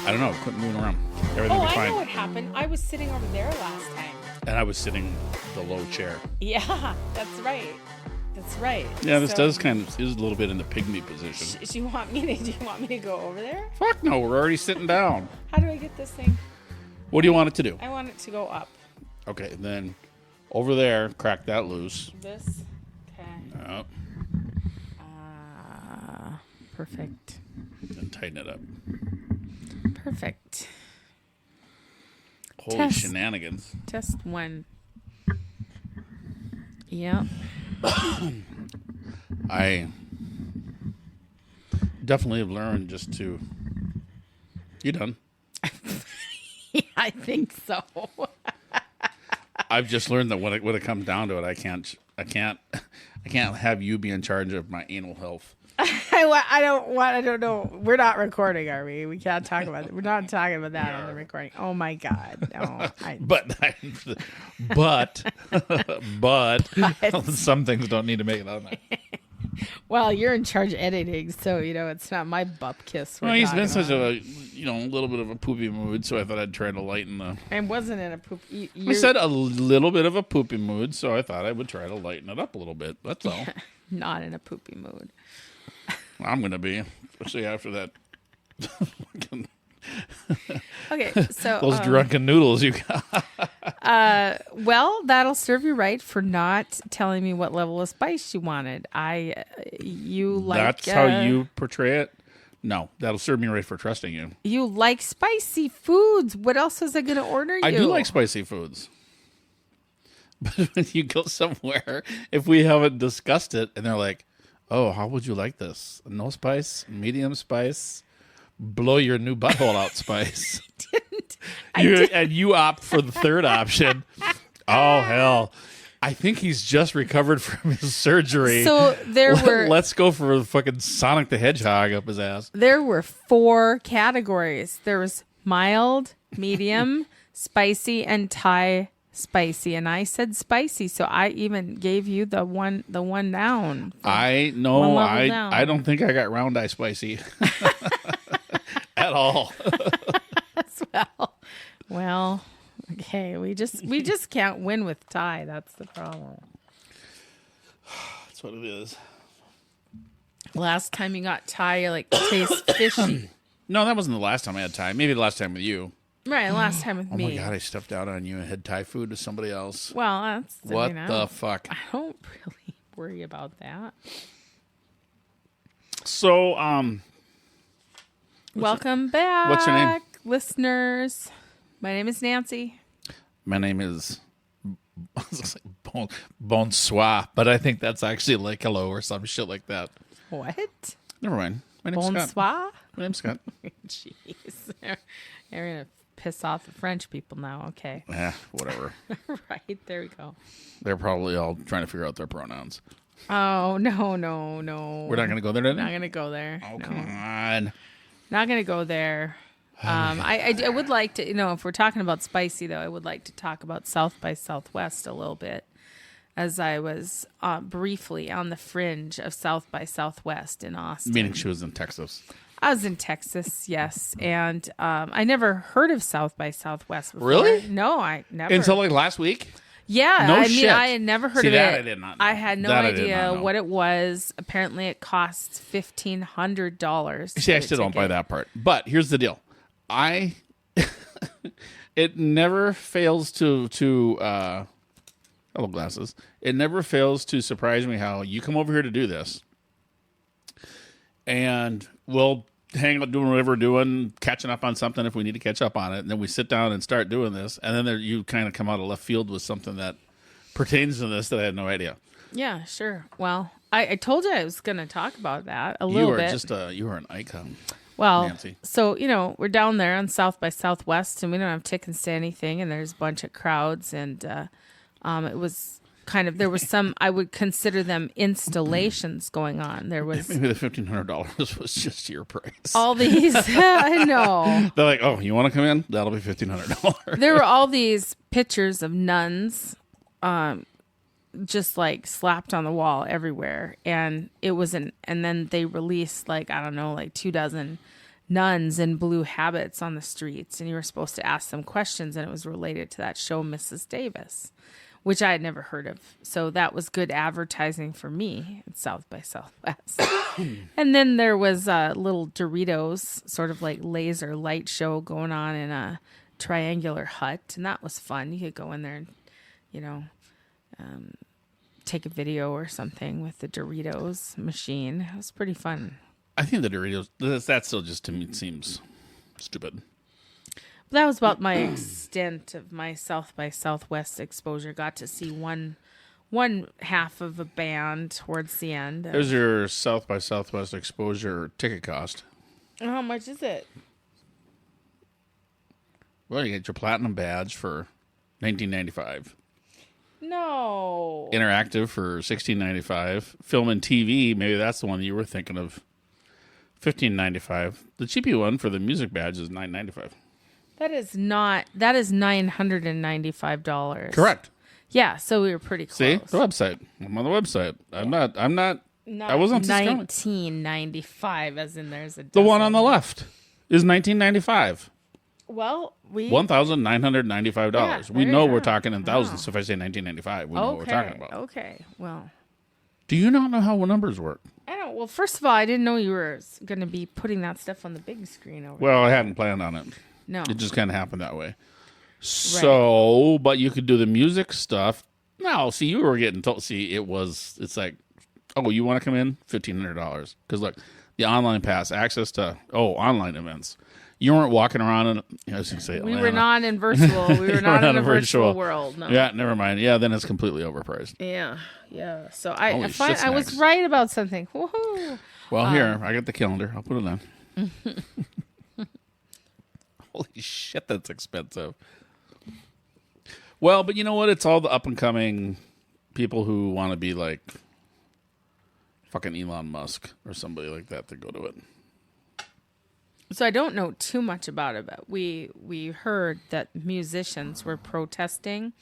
I don't know. Quit moving around. Everything will be I fine. know what happened. I was sitting over there last time. And I was sitting the low chair. Yeah, that's right. That's right. Yeah, this does kind of is a little bit in the pygmy position. Do you want me to go over there? Fuck no, we're already sitting down. How do I get this thing? What do you want it to do? I want it to go up. Okay, then over there, crack that loose. This? Okay. Yep. Perfect. And tighten it up. Perfect. Holy shenanigans. Test 1. Yep. I definitely have learned just to... You done? Yeah, I think so. I've just learned that when it comes down to it, I can't have you be in charge of my anal health. I don't know. We're not recording, are we? We can't talk about it. We're not talking about that on the recording. Oh my God. No. But some things don't need to make it on there. Well, you're in charge of editing, so it's not my butt kiss. Well, he's been such a little bit of a poopy mood, so I thought I'd try to lighten the. I wasn't in a poop. I said a little bit of a poopy mood, so I thought I would try to lighten it up a little bit. That's all. Not in a poopy mood. I'm gonna be, especially after that. Okay, so those drunken noodles you got. Well, that'll serve you right for not telling me what level of spice you wanted. That's how you portray it. No, that'll serve me right for trusting you. You like spicy foods. What else was I going to order you? I do like spicy foods. But when you go somewhere, if we haven't discussed it, and they're like, "Oh, how would you like this? No spice, medium spice, blow your new butthole out spice." And you opt for the third option. Oh hell! I think he's just recovered from his surgery. So let's go for the fucking Sonic the Hedgehog up his ass. There were 4 categories. There was mild, medium, spicy, and Thai spicy, and I said spicy, so I even gave you the one down. I know. I don't think I got round eye spicy at all. Well, okay. We just can't win with Thai. That's the problem. That's what it is. Last time you got Thai, you taste fishy. No, that wasn't the last time I had Thai. Maybe the last time with you. Right, last time with me. Oh my God, I stuffed out on you and had Thai food with somebody else. Well, that's... What the fuck? I don't really worry about that. So, welcome back. What's your name? Listeners. My name is Nancy. My name is Bonsoir, but I think that's actually like hello or some shit like that. What? Never mind. My name's Bonsoir? Scott. My name's Scott. Jeez. You're going to piss off the French people now. Okay. Yeah, whatever. Right. There we go. They're probably all trying to figure out their pronouns. Oh, no. We're not going to go there today? Not going to go there. Oh, no. come on. Not going to go there. I would like to, if we're talking about spicy, though, I would like to talk about South by Southwest a little bit, as I was briefly on the fringe of South by Southwest in Austin. Meaning she was in Texas. I was in Texas, yes, and I never heard of South by Southwest before. Really? No, I never. Until like last week? Yeah, no I shit. mean, I had never heard of that it. I did not know. I had no that I did idea not know. what it was. Apparently, it costs $1,500. See, I still don't buy that part. But here's the deal. It never fails to hello glasses. It never fails to surprise me how you come over here to do this, and we'll hang out doing whatever we're doing, catching up on something if we need to catch up on it, and then we sit down and start doing this, and then you kind of come out of left field with something that pertains to this that I had no idea. Yeah, sure. Well, I told you I was going to talk about that a little bit. You are an icon. Well, Nancy. So, we're down there on South by Southwest, and we don't have tickets to anything, and there's a bunch of crowds, and it was there was some, I would consider them installations going on. There was... Maybe the $1,500 was just your price. All these... I know. They're like, oh, you want to come in? That'll be $1,500. There were all these pictures of nuns just slapped on the wall everywhere, and it was and then they released 2 dozen nuns in blue habits on the streets, and you were supposed to ask them questions, and it was related to that show, Mrs. Davis, which I had never heard of. So that was good advertising for me at South by Southwest. And then there was little Doritos, sort of like laser light show going on in a triangular hut, and that was fun. You could go in there and, take a video or something with the Doritos machine. It was pretty fun. I think the Doritos, that still just to me seems stupid. But that was about my extent of my South by Southwest exposure. Got to see one half of a band towards the end. There's your South by Southwest exposure ticket cost. How much is it? Well, you get your platinum badge for $19.95. No. Interactive for $16.95. Film and TV, maybe that's the one you were thinking of. $15.95. The cheapy one for the music badge is $9.95. That is $995. Correct. Yeah, so we were pretty close. See? The website. I'm on the website. I'm not I wasn't $19.95 as in there's a The dozen. one on the left is $19.95. Well, $1,995. Yeah, We there know you we're go. talking in thousands. Wow. So if I say $19.95, we know what we're talking about. Okay. Well, Do you not know how numbers work? I don't. Well, first of all, I didn't know you were going to be putting that stuff on the big screen over Well, I hadn't planned on it. No. It just kind of happened that way. So, but you could do the music stuff. No, see, you were getting told. See, it's like, oh, you want to come in? $1,500. Because look, the online pass, access to, online events. You weren't walking around in, I was going to say We Atlanta. were not in virtual. We were not in a virtual world. No. Yeah, never mind. Yeah, then it's completely overpriced. Yeah. So Holy shit I was smacks. right about something. Woohoo. Well, here, I got the calendar. I'll put it on. Holy shit, that's expensive. Well, but you know what? It's all the up-and-coming people who want to be like fucking Elon Musk or somebody like that to go to it. So I don't know too much about it, but we heard that musicians were protesting.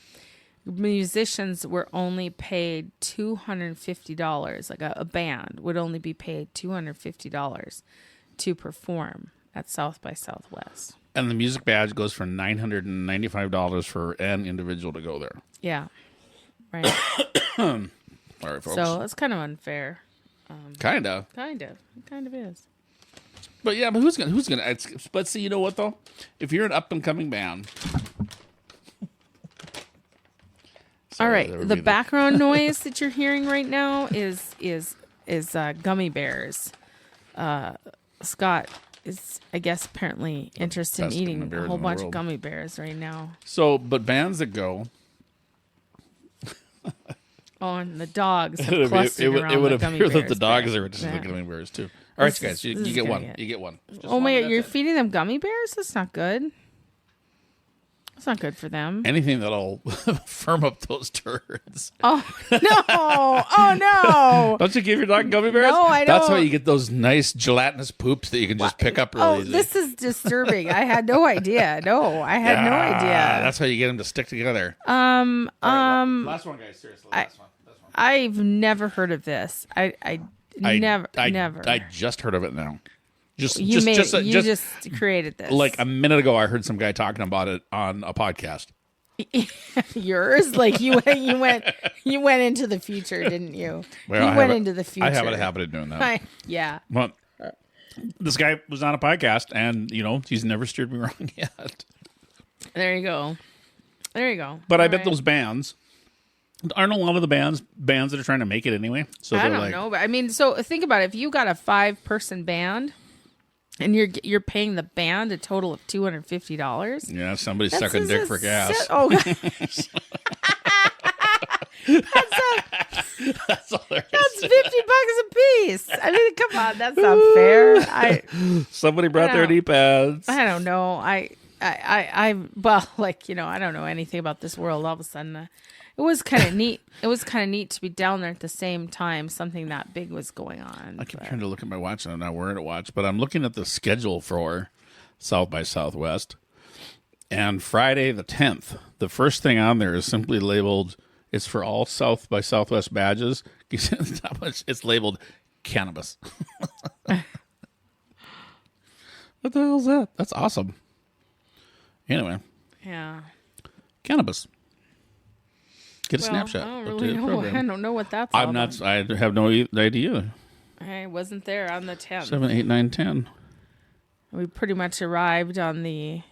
Musicians were only paid $250. Like a band would only be paid $250 to perform at South by Southwest. And the music badge goes for $995 for an individual to go there. Yeah. Right. All right, folks. So it's kind of unfair. Kind of. It kind of is. But yeah, but who's gonna? But see, you know what though? If you're an up and coming band, all right. The background noise that you're hearing right now is gummy bears. Scott is, I guess, apparently interested in best gummy eating bears a whole in the bunch of world. gummy bears right now. So, but bands that go, Oh, and the dogs have it clustered around would the gummy appear bears. that the dogs there. are interested in Yeah. the gummy bears too. All right, This guys, is- you this is get gonna one. get- You get one. Just Oh one, my God, that's you're it. feeding them gummy bears? That's not good. That's not good for them. Anything that'll firm up those turds. Oh, no. Oh, no. Don't you give your dog gummy bears? No, I That's why don't. you get those nice gelatinous poops that you can just pick up really Oh, easy. this is disturbing. I had no idea. No, I had no idea. That's how you get them to stick together. Last one, guys. Seriously, last one. I've never heard of this. I never. I just heard of it now. You just created this. Like a minute ago, I heard some guy talking about it on a podcast. Yours? Like you went into the future, didn't you? Well, you went into the future. I have a habit of doing that. Yeah. Well, this guy was on a podcast, and he's never steered me wrong yet. There you go. But I bet those bands aren't a lot of the bands that are trying to make it anyway. So I they're don't know, but I mean, so think about it. If you got a 5-person band, and you're paying the band a total of $250. Yeah, somebody's sucking dick for gas. Oh gosh. That's all there is. That's $50 a piece. I mean, come on, that's not fair. Somebody brought their knee pads. I don't know. I don't know anything about this world. All of a sudden, it was kind of neat. It was kind of neat to be down there at the same time something that big was going on. I keep trying to look at my watch, and I'm not wearing a watch, but I'm looking at the schedule for South by Southwest. And Friday the 10th, the first thing on there is simply labeled, it's for all South by Southwest badges. It's labeled cannabis. What the hell's that? That's awesome. Anyway. Yeah. Cannabis. Get a snapshot. I don't really know. I don't know what that's all about. I have no idea. I wasn't there on the 10th. 7, 8, 9, 10. We pretty much arrived on the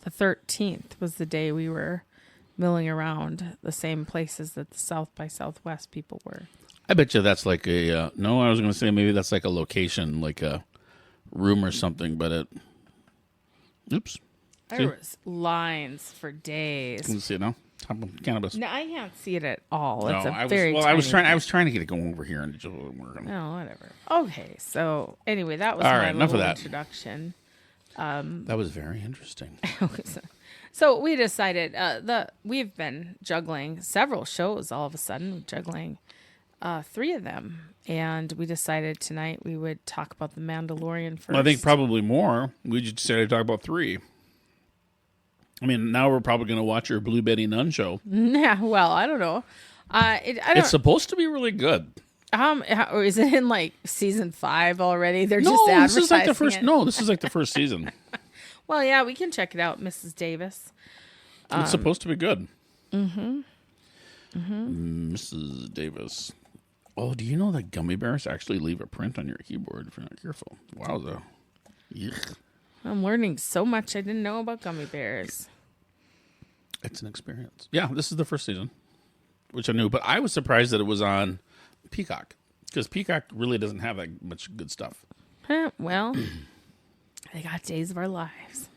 13th was the day we were milling around the same places that the South by Southwest people were. I bet you that's like a, no, I was going to say maybe that's like a location, like a room or something, but oops. There was lines for days. Can you see it now? Cannabis. No, I can't see it at all. No, It's a I was trying to get it going over here and it just wasn't working. Oh, whatever. Okay, so anyway, that was all my right, enough of that introduction. That was very interesting. So we decided we've been juggling several shows all of a sudden, juggling 3 of them. And we decided tonight we would talk about the Mandalorian first. Well, I think probably more. We just decided to talk about 3. I mean, now we're probably going to watch your Blue Betty Nunn show. Yeah, well, I don't know. It's supposed to be really good. Or is it in like season 5 already? They're just this advertising is like the first. it. No, this is like the first season. Well, yeah, we can check it out, Mrs. Davis. It's supposed to be good. Mrs. Davis. Oh, do you know that gummy bears actually leave a print on your keyboard if you're not careful? Wowza. Yuck. I'm learning so much I didn't know about gummy bears. It's an experience. Yeah, this is the first season, which I knew, but I was surprised that it was on Peacock because Peacock really doesn't have that much good stuff. Well, they got Days of Our Lives.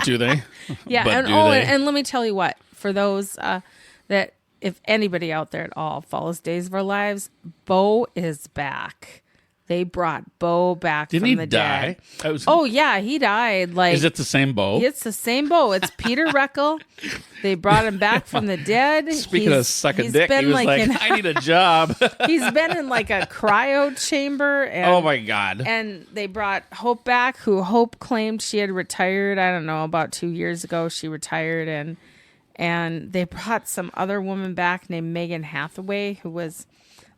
Do they? Yeah, but and let me tell you what, for those that if anybody out there at all follows Days of Our Lives, Bo is back. They brought Bo back from the dead. Didn't he die? Oh yeah, he died. Like, is it the same Bo? It's the same Bo. It's Peter Reckel. They brought him back from the dead. Speaking of sucking dick, he was like, I need a job. He's been in like a cryo chamber. And, oh my God. And they brought Hope back, who Hope claimed she had retired. I don't know, about 2 years ago she retired. And they brought some other woman back named Megan Hathaway, who was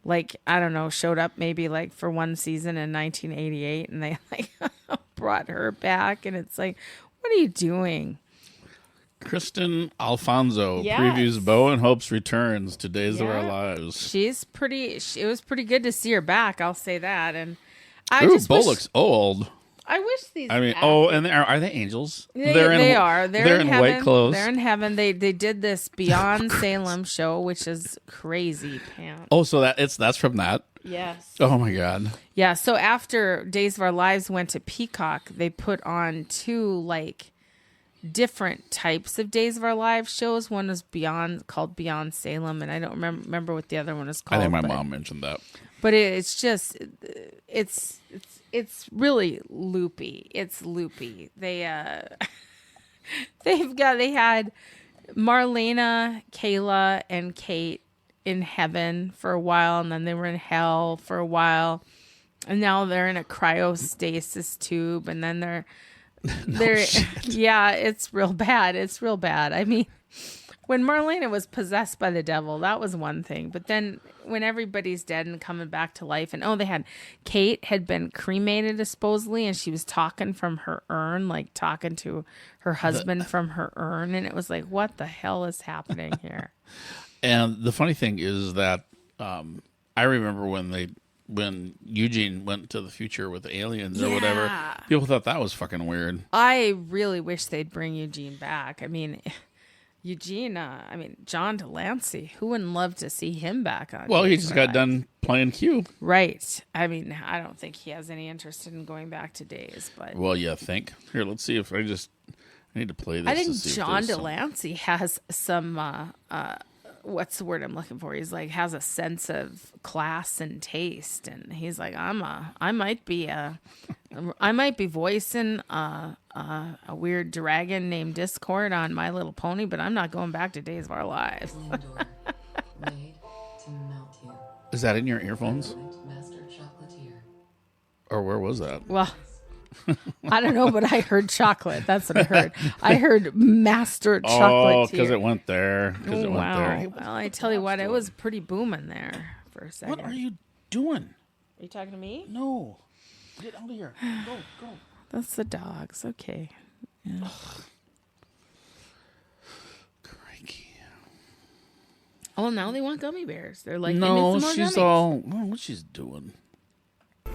like, I don't know, showed up maybe like for one season in 1988, and they like brought her back, and it's like, what are you doing? Kristen Alfonso Yes. previews Bo and Hope's returns to Days of Our Lives. It was pretty good to see her back, I'll say that. And Bo looks old. I wish these. I mean, and are they angels? They are. They're in heaven. White clothes. They're in heaven. They did this Beyond Salem show, which is crazy pants. Oh, so that's from that. Yes. Oh my God. Yeah. So after Days of Our Lives went to Peacock, they put on 2 like different types of Days of Our Lives shows. One was called Beyond Salem, and I don't remember what the other one is called. I think my mom mentioned that. But it's just it's really loopy. It's loopy. They had Marlena, Kayla, and Kate in heaven for a while, and then they were in hell for a while, and now they're in a cryostasis tube, and then they're yeah, it's real bad. It's real bad. I mean, when Marlena was possessed by the devil, that was one thing. But then when everybody's dead and coming back to life, and Kate had been cremated supposedly, and she was talking from her urn, like talking to her husband from her urn. And it was like, what the hell is happening here? And the funny thing is that I remember when Eugene went to the future with aliens or whatever, people thought that was fucking weird. I really wish they'd bring Eugene back. I mean, John Delancey, who wouldn't love to see him back on? Well, he just got done playing Q. Right. I mean, I don't think he has any interest in going back to Days, but. Well, yeah, think. Here, let's see if I need to play this. I think John Delancey has some, what's the word I'm looking for? He's like, has a sense of class and taste. And he's like, I might be voicing a weird dragon named Discord on My Little Pony, but I'm not going back to Days of Our Lives. Is that in your earphones? Or where was that? Well, I don't know, but I heard chocolate. That's what I heard. I heard Master Chocolate. Oh, because it went there. Well, I tell you what, it was pretty booming there for a second. What are you doing? Are you talking to me? No. Get out of here. Go. that's the dogs. Okay. Yeah. Crikey. Oh, now they want gummy bears. They're like, No, they need some more she's gummies. all. Oh, what's she's doing?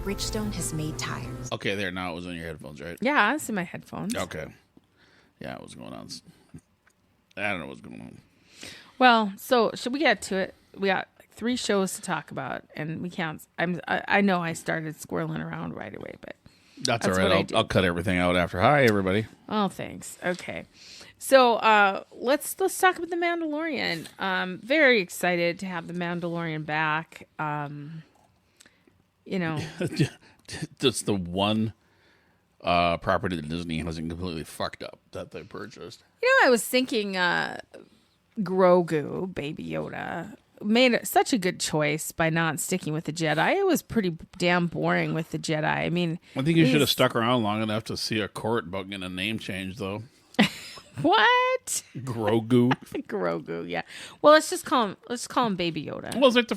Bridgestone has made tires. Okay, there. Now it was on your headphones, right? Yeah, I see my headphones. Okay. Yeah, what's going on? I don't know what's going on. Well, so should we get to it? We got like 3 shows to talk about, and we can't. I know I started squirreling around right away, but That's all what I right. do. I'll cut everything out after. Hi, everybody. oh, thanks. Okay, so let's talk about the Mandalorian. Very excited to have the Mandalorian back. You know, That's the one property that Disney hasn't completely fucked up that they purchased. I was thinking Grogu, Baby Yoda, made such a good choice by not sticking with the Jedi. It was pretty damn boring with the Jedi. I mean, I think you should have stuck around long enough to see a court about getting a name change, though. What? Grogu. Grogu, yeah. Well, let's call him Baby Yoda. Well, it's like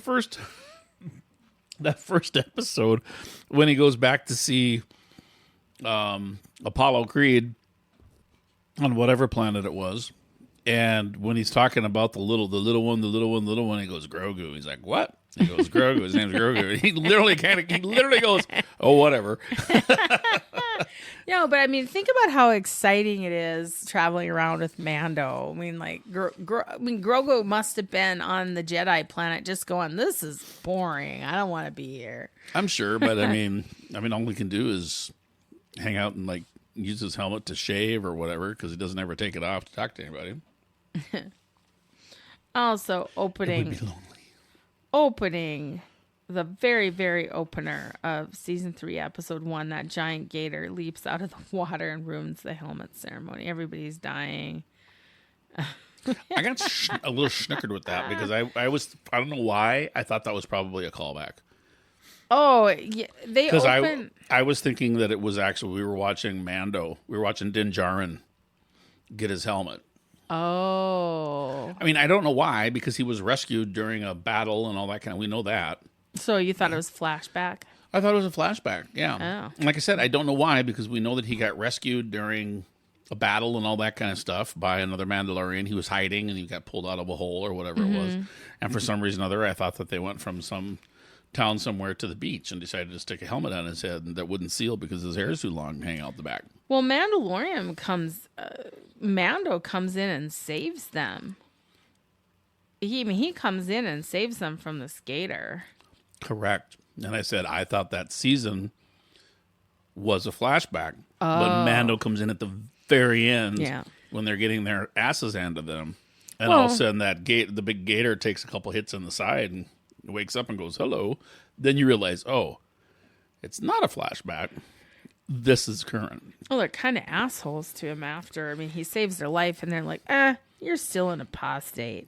that first episode when he goes back to see Apollo Creed on whatever planet it was, and when he's talking about the little one, he goes Grogu. He's like, what? He goes Grogu. His name's Grogu. He literally goes, oh, whatever. No, but I mean, think about how exciting it is traveling around with Mando. I mean, like, Grogu must have been on the Jedi planet just going, this is boring. I don't want to be here. I'm sure, but I mean, all we can do is hang out and like use his helmet to shave or whatever because he doesn't ever take it off to talk to anybody. Also, It would be lonely. opening the very, very opener of season 3, episode 1, that giant gator leaps out of the water and ruins the helmet ceremony. Everybody's dying. I got a little snickered with that because I don't know why I thought that was probably a callback. Oh, yeah, they Because open. I was thinking that it was actually we were watching Mando. We were watching Din Djarin get his helmet. Oh, I mean, I don't know why because he was rescued during a battle and all that kind of. We know that. so you thought it was flashback? I thought it was a flashback. Yeah. Oh. Like I said, I don't know why because we know that he got rescued during a battle and all that kind of stuff by another Mandalorian. He was hiding and he got pulled out of a hole or whatever it was. And for some reason or other, I thought that they went from some town somewhere to the beach and decided to stick a helmet on his head that wouldn't seal because his hair is too long hanging out the back. Well, Mando comes in and saves them. He comes in and saves them from the skater. Correct. And I said, I thought that season was a flashback. But Mando comes in at the very end when they're getting their asses handed to them. And all of a sudden the big gator takes a couple hits on the side and wakes up and goes, hello. Then you realize, oh, it's not a flashback. This is current. Well, they're kind of assholes to him after. I mean, he saves their life, and they're like, you're still in apostate.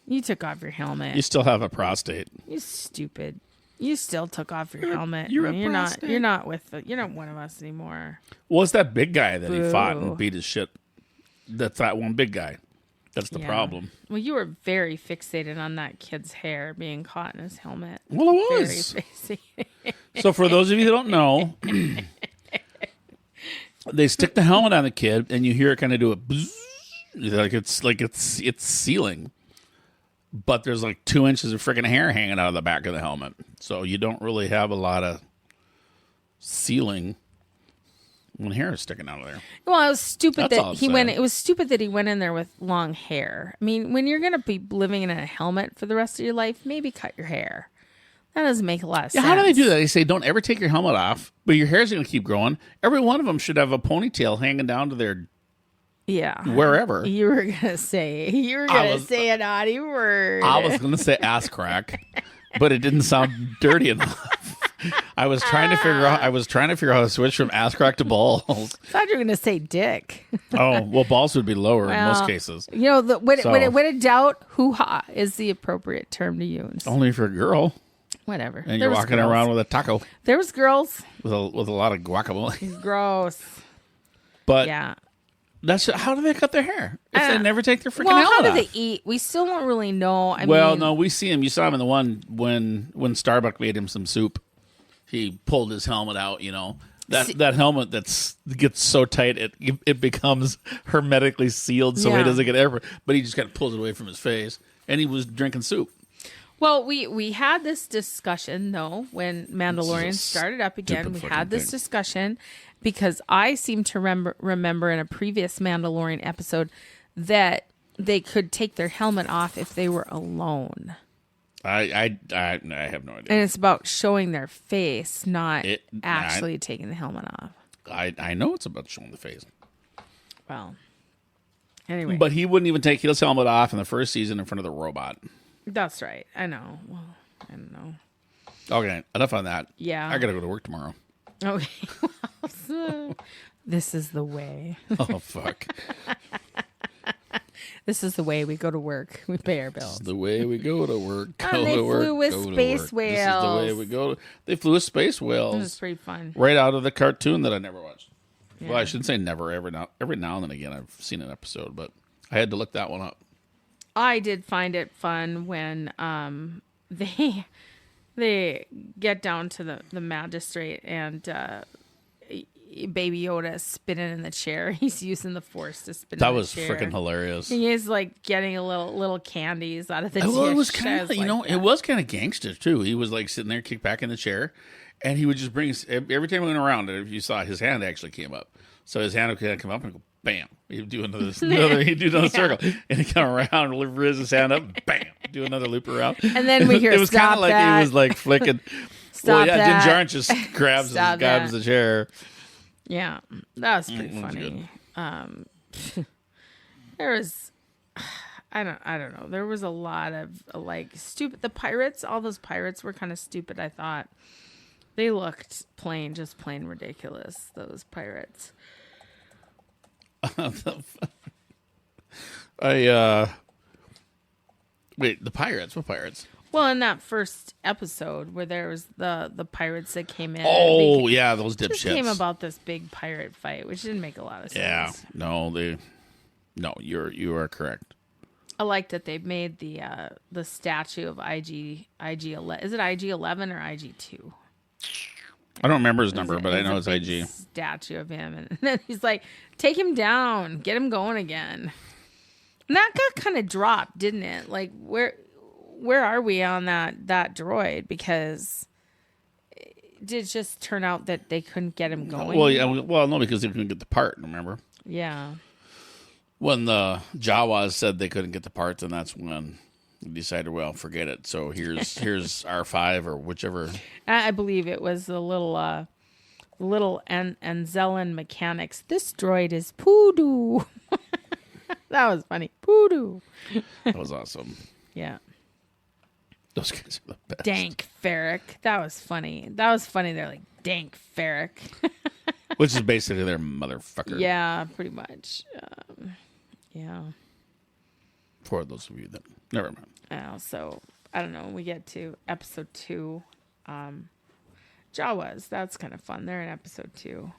You took off your helmet. You still have a prostate. You stupid. You still took off your helmet. you're I mean, a prostate. you're not you're not one of us anymore. Well, it's that big guy that he fought Boo. and beat his shit. That's that one big guy. That's the Yeah. problem. Well, you were very fixated on that kid's hair being caught in his helmet. Well, it Very was. fixated. So for those of you who don't know, they stick the helmet on the kid, and you hear it kind of do a bzzz, like it's sealing. But there's like 2 inches of freaking hair hanging out of the back of the helmet, so you don't really have a lot of sealing when hair is sticking out of there. Well, it was stupid That's all that I'm he went. saying. It was stupid that he went in there with long hair. I mean, when you're gonna be living in a helmet for the rest of your life, maybe cut your hair. That doesn't make a lot of sense. How do they do that? They say don't ever take your helmet off, but your hair's going to keep growing. Every one of them should have a ponytail hanging down to their Yeah. wherever. You were gonna say a naughty word. I was going to say ass crack, but it didn't sound dirty enough. I was trying to figure out how to switch from ass crack to balls. I thought you were gonna say dick. Oh, well, balls would be lower in most Well, cases. You know, when So- in doubt, hoo-ha is the appropriate term to use. Only if you're a girl Whatever. and There you're was walking girls. around with a taco There was girls. with a lot of guacamole. Gross. But Yeah. that's how do they cut their hair if they never take their freaking Well, helmet how do off? they eat? We still don't really know. I Well, mean, no, we see him. You saw him in the one when Starbuck made him some soup. He pulled his helmet out, That helmet gets so tight it becomes hermetically sealed, so he doesn't get air. But he just kind of pulls it away from his face, and he was drinking soup. Well, we had this discussion though when Mandalorian started up again. We had this discussion because I seem to remember in a previous Mandalorian episode that they could take their helmet off if they were alone. I have no idea. And it's about showing their face, not actually taking the helmet off. I know it's about showing the face. Well, anyway. But he wouldn't even take his helmet off in the first season in front of the robot. That's right. I know. Well, I don't know. Okay, enough on that. Yeah. I got to go to work tomorrow. Okay. Well, this is the way. Oh, fuck. This is the way we go to work. We pay our bills. This is the way we go to work. And they flew with space whales. This is the way we go. They flew with space whales. It was pretty fun. Right out of the cartoon that I never watched. Yeah. Well, I shouldn't say never. Every now and then again, I've seen an episode, but I had to look that one up. I did find it fun when they get down to the magistrate and Baby Yoda is spinning in the chair. He's using the Force to spin. That in the was chair. freaking hilarious. He is like getting a little candies out of the. Well, dish. it was kind of like, it was kind of gangster too. He was like sitting there, kicked back in the chair, and he would just bring every time he went around. If you saw his hand actually came up, so his hand would come up and go bam. He'd do another circle, and he'd come around, raise his hand up, bam, do another loop around. And then we hear it was kind of like he was like flicking. Stop Din that. Djarin just grabs the chair. Yeah, that was pretty funny. There was, I don't know. There was a lot of like stupid. The pirates, all those pirates were kind of stupid. I thought they looked just plain ridiculous. Those pirates. Wait, the pirates? What pirates? Well, in that first episode where there was the pirates that came in. Oh, yeah, those dipshits. Just came about this big pirate fight, which didn't make a lot of sense. Yeah, no, you are correct. I like that they made the statue of IG 11. Is it IG 11 or IG 2? I don't remember his number, but I know it's IG. Statue of him, and then he's like, "Take him down, get him going again." And that got kind of dropped, didn't it? Like where are we on that droid? Because it did just turn out that they couldn't get him going. Well, yeah, no, because they couldn't get the part. Remember? Yeah. When the Jawas said they couldn't get the parts, and that's when they decided, well, forget it. So here's R5 or whichever. I believe it was the little Anzellan mechanics. This droid is poodoo. That was funny. Poodoo. That was awesome. Yeah. Those guys are the best. Dank Ferrick. That was funny. They're like, Dank Ferrick. Which is basically their motherfucker. Yeah, pretty much. Yeah. For those of you that never mind. So, I don't know. We get to episode 2. Jawas. That's kind of fun. They're in episode 2.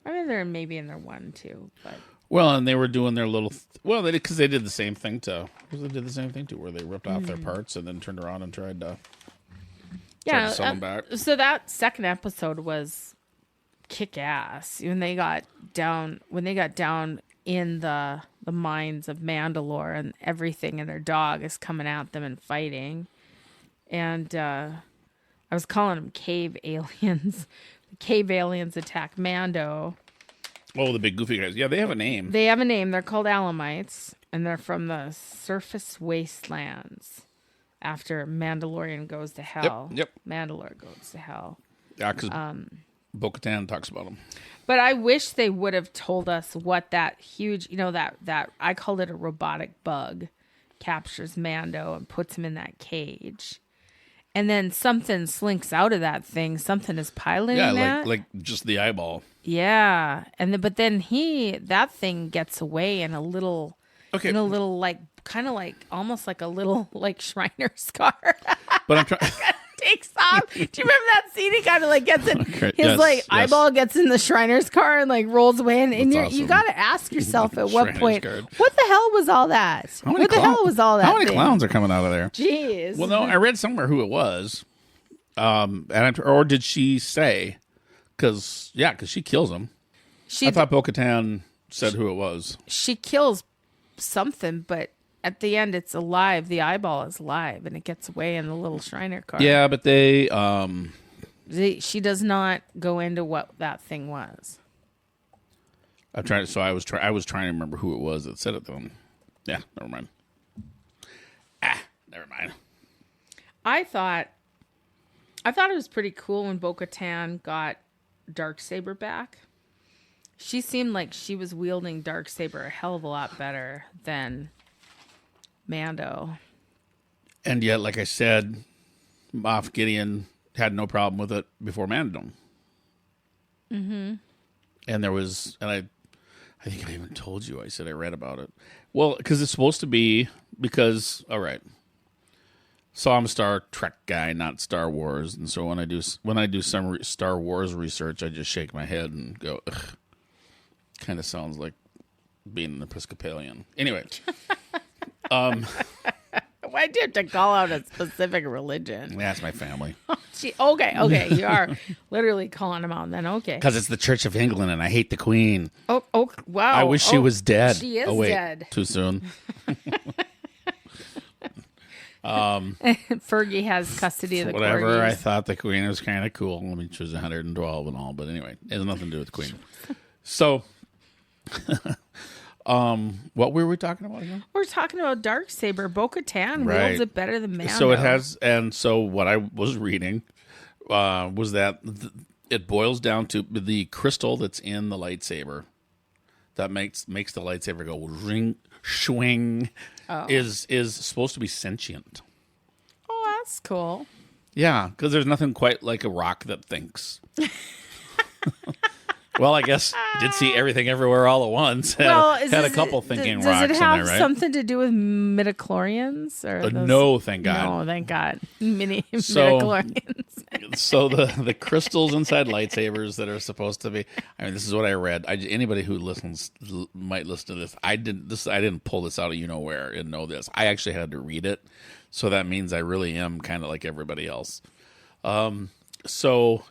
I mean, they're maybe in their 1 too, but. Well, and they were doing their little. Because they did the same thing too, where they ripped off their parts and then turned around and tried to sell them back. So that second episode was kick ass when they got down in the mines of Mandalore and everything, and their dog is coming at them and fighting, and I was calling them cave aliens. The cave aliens attack Mando. Oh, the big goofy guys. Yeah, they have a name. They're called Alamites, and they're from the surface wastelands. After Mandalorian goes to hell. Yep. Mandalore goes to hell. Yeah, because Bo-Katan talks about them. But I wish they would have told us what that huge, that I called it a robotic bug, captures Mando and puts him in that cage. And then something slinks out of that thing. Something is piloting that. Yeah, like just the eyeball. Yeah, but then that thing gets away in a little, like kind of like almost like a little like Shriner's car. But I'm trying. Takes off. Do you remember that scene? He kind of like gets in his eyeball gets in the Shriner's car and like rolls away. And awesome. You got to ask yourself at what point, what the hell was all that? What the hell was all that? How many clowns are coming out of there? Jeez. Well, no, I read somewhere who it was, or did she say? Because she kills him. I thought Bo-Katan said who it was. She kills something, but at the end it's alive. The eyeball is alive, and it gets away in the little Shriner car. Yeah, but she does not go into what that thing was. I was trying to remember who it was that said it though. Yeah, never mind. Never mind. I thought it was pretty cool when Bo-Katan got Darksaber back. She seemed like she was wielding Darksaber a hell of a lot better than Mando. And yet, like I said, Moff Gideon had no problem with it before Mando. Mm-hmm. And I think I even told you, I said I read about it. Well, because it's supposed to be, all right. So I'm a Star Trek guy, not Star Wars. And so when I do some Star Wars research, I just shake my head and go, ugh. Kind of sounds like being an Episcopalian. Anyway. Why do you have to call out a specific religion? That's my family. Okay. You are literally calling them out then. Okay. Because it's the Church of England and I hate the Queen. Oh, wow. I wish she was dead. She is dead. Too soon. Fergie has custody of the whatever. corgis. I thought the Queen was kind of cool. I mean, she was 112 and all. But anyway, it has nothing to do with the Queen. So... what were we talking about again? We're talking about Darksaber. Bo-Katan wields it better than Mando. So it has, and so what I was reading was that it boils down to the crystal that's in the lightsaber that makes the lightsaber go ring, swing, is supposed to be sentient. Oh, that's cool. Yeah, because there's nothing quite like a rock that thinks. Well, I guess did see everything everywhere all at once. Had a couple thinking rocks in there, right? Does it have something to do with midichlorians? No, thank God. No, thank God. Midichlorians. So the crystals inside lightsabers that are supposed to be. I mean, this is what I read. Anybody who listens might listen to this. I didn't pull this out of where and know this. I actually had to read it, so that means I really am kind of like everybody else. So.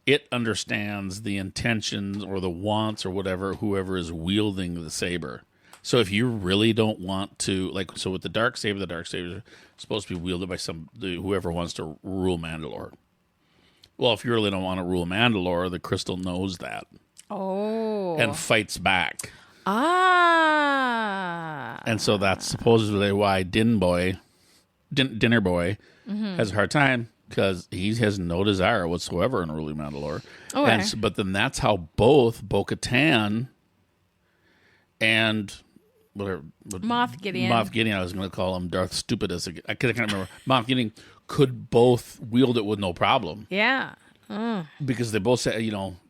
It understands the intentions or the wants or whatever, whoever is wielding the saber. So if you really don't want to, so with the Darksaber is supposed to be wielded by whoever wants to rule Mandalore. Well, if you really don't want to rule Mandalore, the crystal knows that. Oh. And fights back. Ah. And so that's supposedly why Dinner Boy has a hard time. Because he has no desire whatsoever in ruling Mandalore. Okay. But then that's how both Bo-Katan and Moff Gideon, I was going to call him Darth Stupidus. I can't remember. Moff Gideon could both wield it with no problem. Yeah. Because they both said,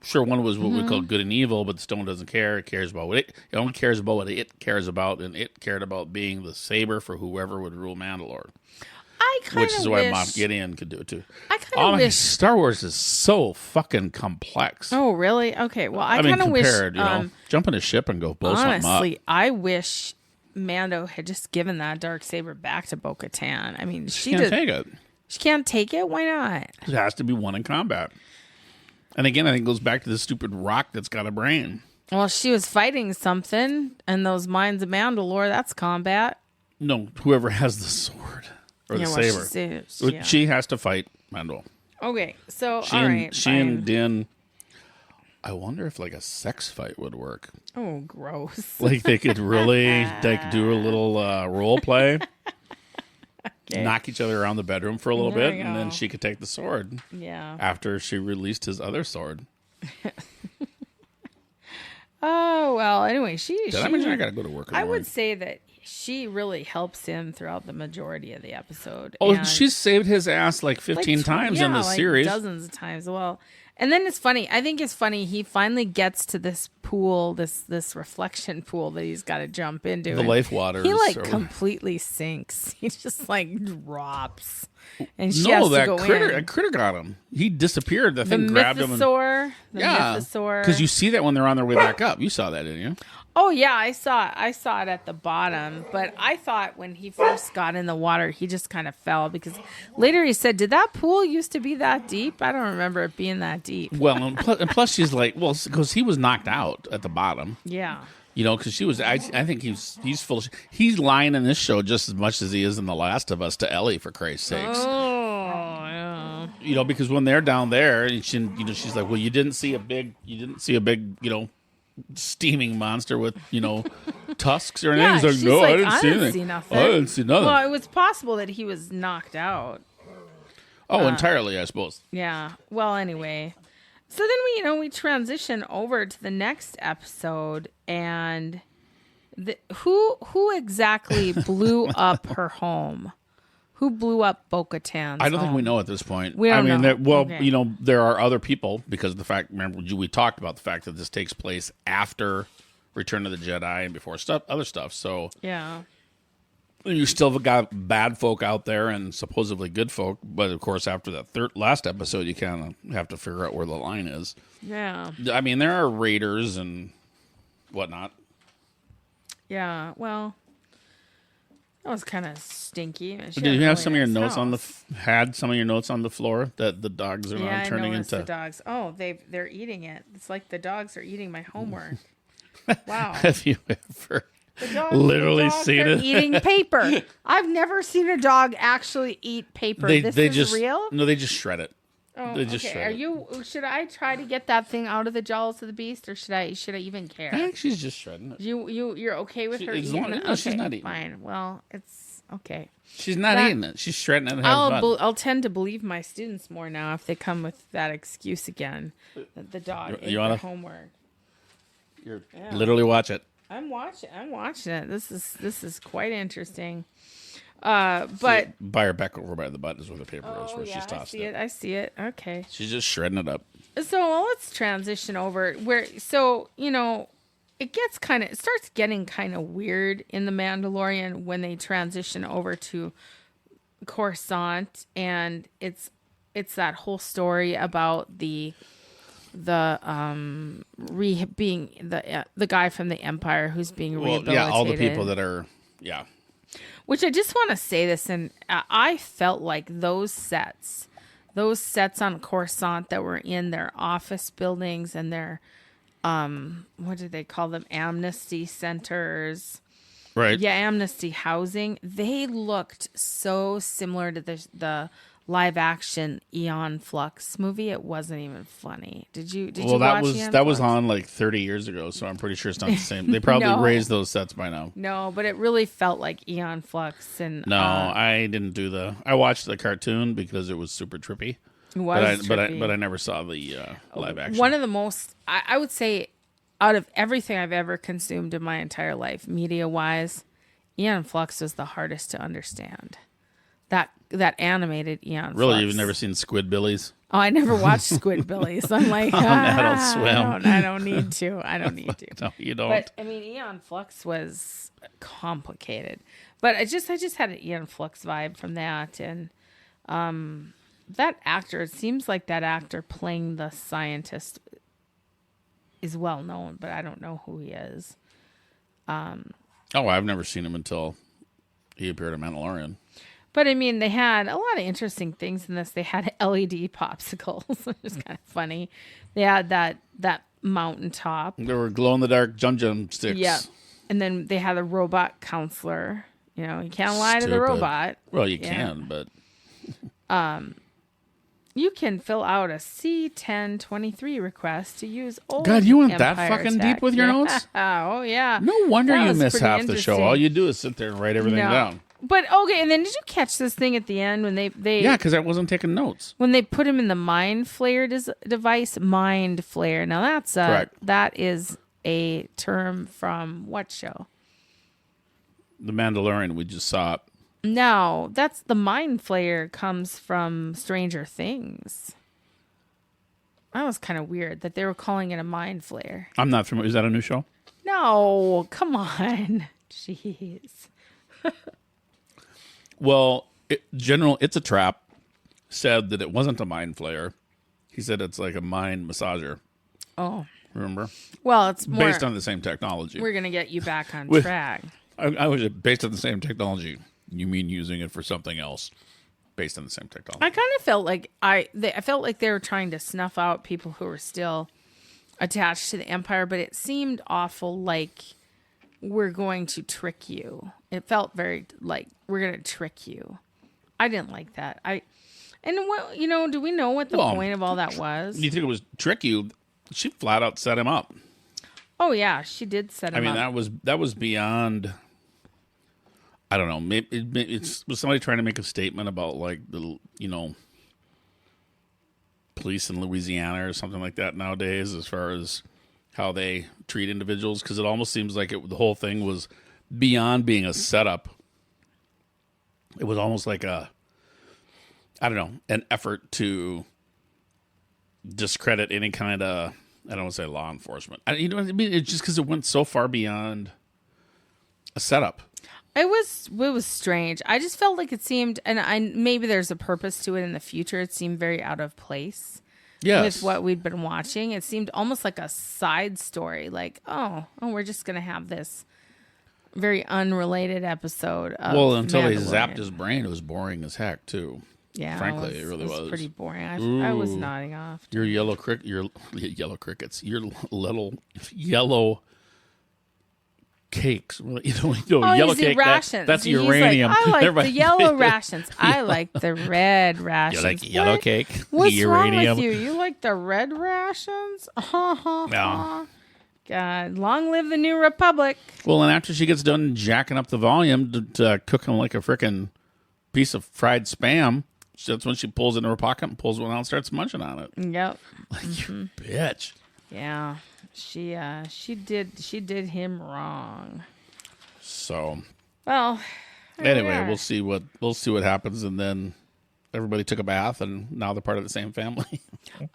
sure, one was what we call good and evil, but the stone doesn't care. It cares about it only cares about what it cares about, and it cared about being the saber for whoever would rule Mandalore. Which is why Moff Gideon could do it too. I kind of wish Star Wars is so fucking complex. Oh, really? Okay. Well, I kind of wish jump in a ship and go blow something up. Honestly, I wish Mando had just given that Darksaber back to Bo-Katan. I mean, she can't take it. She can't take it. Why not? It has to be won in combat. And again, I think it goes back to the stupid rock that's got a brain. Well, she was fighting something, and those mines of Mandalore. That's combat. No, whoever has the sword. Or the saber. She has to fight Mando. Okay, so she and Din. I wonder if a sex fight would work. Oh, gross! They could really do a little role play, knock each other around the bedroom for a little bit, and then she could take the sword. Yeah. After she released his other sword. Oh well. Anyway, Did I mention I got to go to work? I would say that. She really helps him throughout the majority of the episode. Oh, she's saved his ass 15 times in the series. Dozens of times. Well, and then it's funny. I think it's funny. He finally gets to this pool, this reflection pool that he's got to jump into. The life waters. He completely sinks. He just drops. And she has to go critter, in. That critter got him. He disappeared. The thing grabbed him. The mythosaur. Because you see that when they're on their way back up. You saw that, didn't you? Oh yeah, I saw it at the bottom, but I thought when he first got in the water, he just kind of fell because later he said, "Did that pool used to be that deep? I don't remember it being that deep." Well, and plus she's like, well, because he was knocked out at the bottom. Yeah. You know, because she was. I think he's full. He's lying in this show just as much as he is in The Last of Us to Ellie, for Christ's sakes. Oh yeah. You know, because when they're down there, and she's like, well, you didn't see a big, steaming monster with, tusks or anything. Yeah, He's like, she's no, like, I didn't see anything. see nothing. I didn't see nothing. Well, it was possible that he was knocked out. Oh, entirely, I suppose. Yeah. Well, anyway. So then we transition over to the next episode, and who exactly blew up her home? Who blew up Bo-Katan's I don't think home? we know at this point. We don't know. Okay. There are other people because of the fact. Remember, we talked about the fact that this takes place after Return of the Jedi and before other stuff. So Yeah. you still got bad folk out there and supposedly good folk, but of course, after that last episode, you kind of have to figure out where the line is. Yeah. I mean, there are raiders and whatnot. Yeah. Well, that was kind of stinky. Did you have some of your notes on the floor that the dogs are now turning I into the dogs? Oh, they're eating it. It's like the dogs are eating my homework. Wow. Have you ever The literally dogs seen are it? eating paper. I've never seen a dog actually eat paper. This is real? No, they just shred it. Oh, They just okay. shred it. Should I try to get that thing out of the jaws of the beast, or should I even care? I think she's just shredding it. You're okay with her as eating long- it? no, she's Okay, not eating it. fine. Well, it's okay. She's not eating it. She's shredding it and having fun. I'll tend to believe my students more now if they come with that excuse again. That the dog ate their homework. Literally watch it. I'm watching it. This is quite interesting. But By her back over by the butt is where the paper is, where she's tossed it. I see it. Okay. She's just shredding it up. So let's transition over it starts getting kind of weird in the Mandalorian when they transition over to Coruscant, and it's that whole story about the being the guy from the Empire who's being rehabilitated. Yeah, all the people that are Which I just want to say this, and I felt like those sets on Coruscant that were in their office buildings and their what did they call them? Amnesty centers. right. Yeah, amnesty housing. They looked so similar to the live action Aeon Flux movie. It wasn't even funny. Did you watch Aeon that was Flux? on like 30 years ago, so I'm pretty sure it's not the same. They probably No. raised those sets by now. No, but it really felt like Aeon Flux. And No, I didn't do I watched the cartoon because it was super trippy. it was trippy. But I never saw the live action. One of the most, I would say, out of everything I've ever consumed in my entire life, media-wise, Aeon Flux was the hardest to understand. That animated Aeon Flux. Really, you've never seen Squidbillies? Oh, I never watched Squidbillies. I'm like, Adult Swim. I don't need to. I don't need to. No, you don't. But I mean, Aeon Flux was complicated. But I just had an Aeon Flux vibe from that, and that actor. It seems like that actor playing the scientist is well known, but I don't know who he is. I've never seen him until he appeared in Mandalorian. But I mean, they had a lot of interesting things in this. They had LED popsicles, which is kind of funny. They had that mountaintop. There were glow in the dark jum sticks. Yeah. And then they had a robot counselor. You know, you can't lie to the Stupid. robot. Well, you Yeah. can, but You can fill out a C1023 request to use old God, you went that Empire fucking tech. deep with your Yeah. notes? Oh, yeah. no wonder That you was miss pretty half the show. interesting. All you do is sit there and write everything No. down. But, okay, and then did you catch this thing at the end when they Yeah, because I wasn't taking notes. when they put him in the Mind Flayer device? Mind Flayer. Now, Correct. that is a term from what show? The Mandalorian, we just saw it. No, that's the Mind Flayer comes from Stranger Things. That was kind of weird that they were calling it a Mind Flayer. I'm not familiar. Is that a new show? No, come on. Jeez. Well, It's a Trap said that it wasn't a mind flayer. He said it's like a mind massager. Oh. Remember? Well, it's more Based on the same technology. We're gonna get you back on track. I was based on the same technology. You mean using it for something else? Based on the same technology. I kind of felt like I felt like they were trying to snuff out people who were still attached to the Empire, but it seemed awful like we're going to trick you. It felt very like we're going to trick you. I didn't like that. Do we know what the point of all that was? You think it was trick you? She flat out set him up. Oh yeah, she did set him up. that was beyond. I don't know. Maybe was somebody trying to make a statement about like the police in Louisiana or something like that nowadays, as far as how they treat individuals, because it almost seems like the whole thing was beyond being a setup. It was almost like an effort to discredit any kind of, I don't want to say law enforcement. You know what I mean? It's just because it went so far beyond a setup. It was strange. I just felt like it seemed, and maybe there's a purpose to it in the future. It seemed very out of place. Yes. With what we'd been watching. It seemed almost like a side story. Like, we're just going to have this very unrelated episode of until they Mandalorian. zapped his brain, it was boring as heck, too. Yeah. Frankly, it really was. Pretty boring. I was nodding off. Your yellow crickets. Your little yellow cakes. Yellow cake. Rations. That's uranium. Like, I like the yellow rations. I like the red rations. You like yellow cake? What's uranium? wrong with you? You like the red rations? No. God, long live the New Republic. Well, and after she gets done jacking up the volume to cook him like a frickin' piece of fried Spam, that's when she pulls it in her pocket and pulls one out and starts munching on it. Yep. Like, you bitch. Yeah. She did him wrong. So, well, anyway, we'll see what happens, and then everybody took a bath, and now they're part of the same family.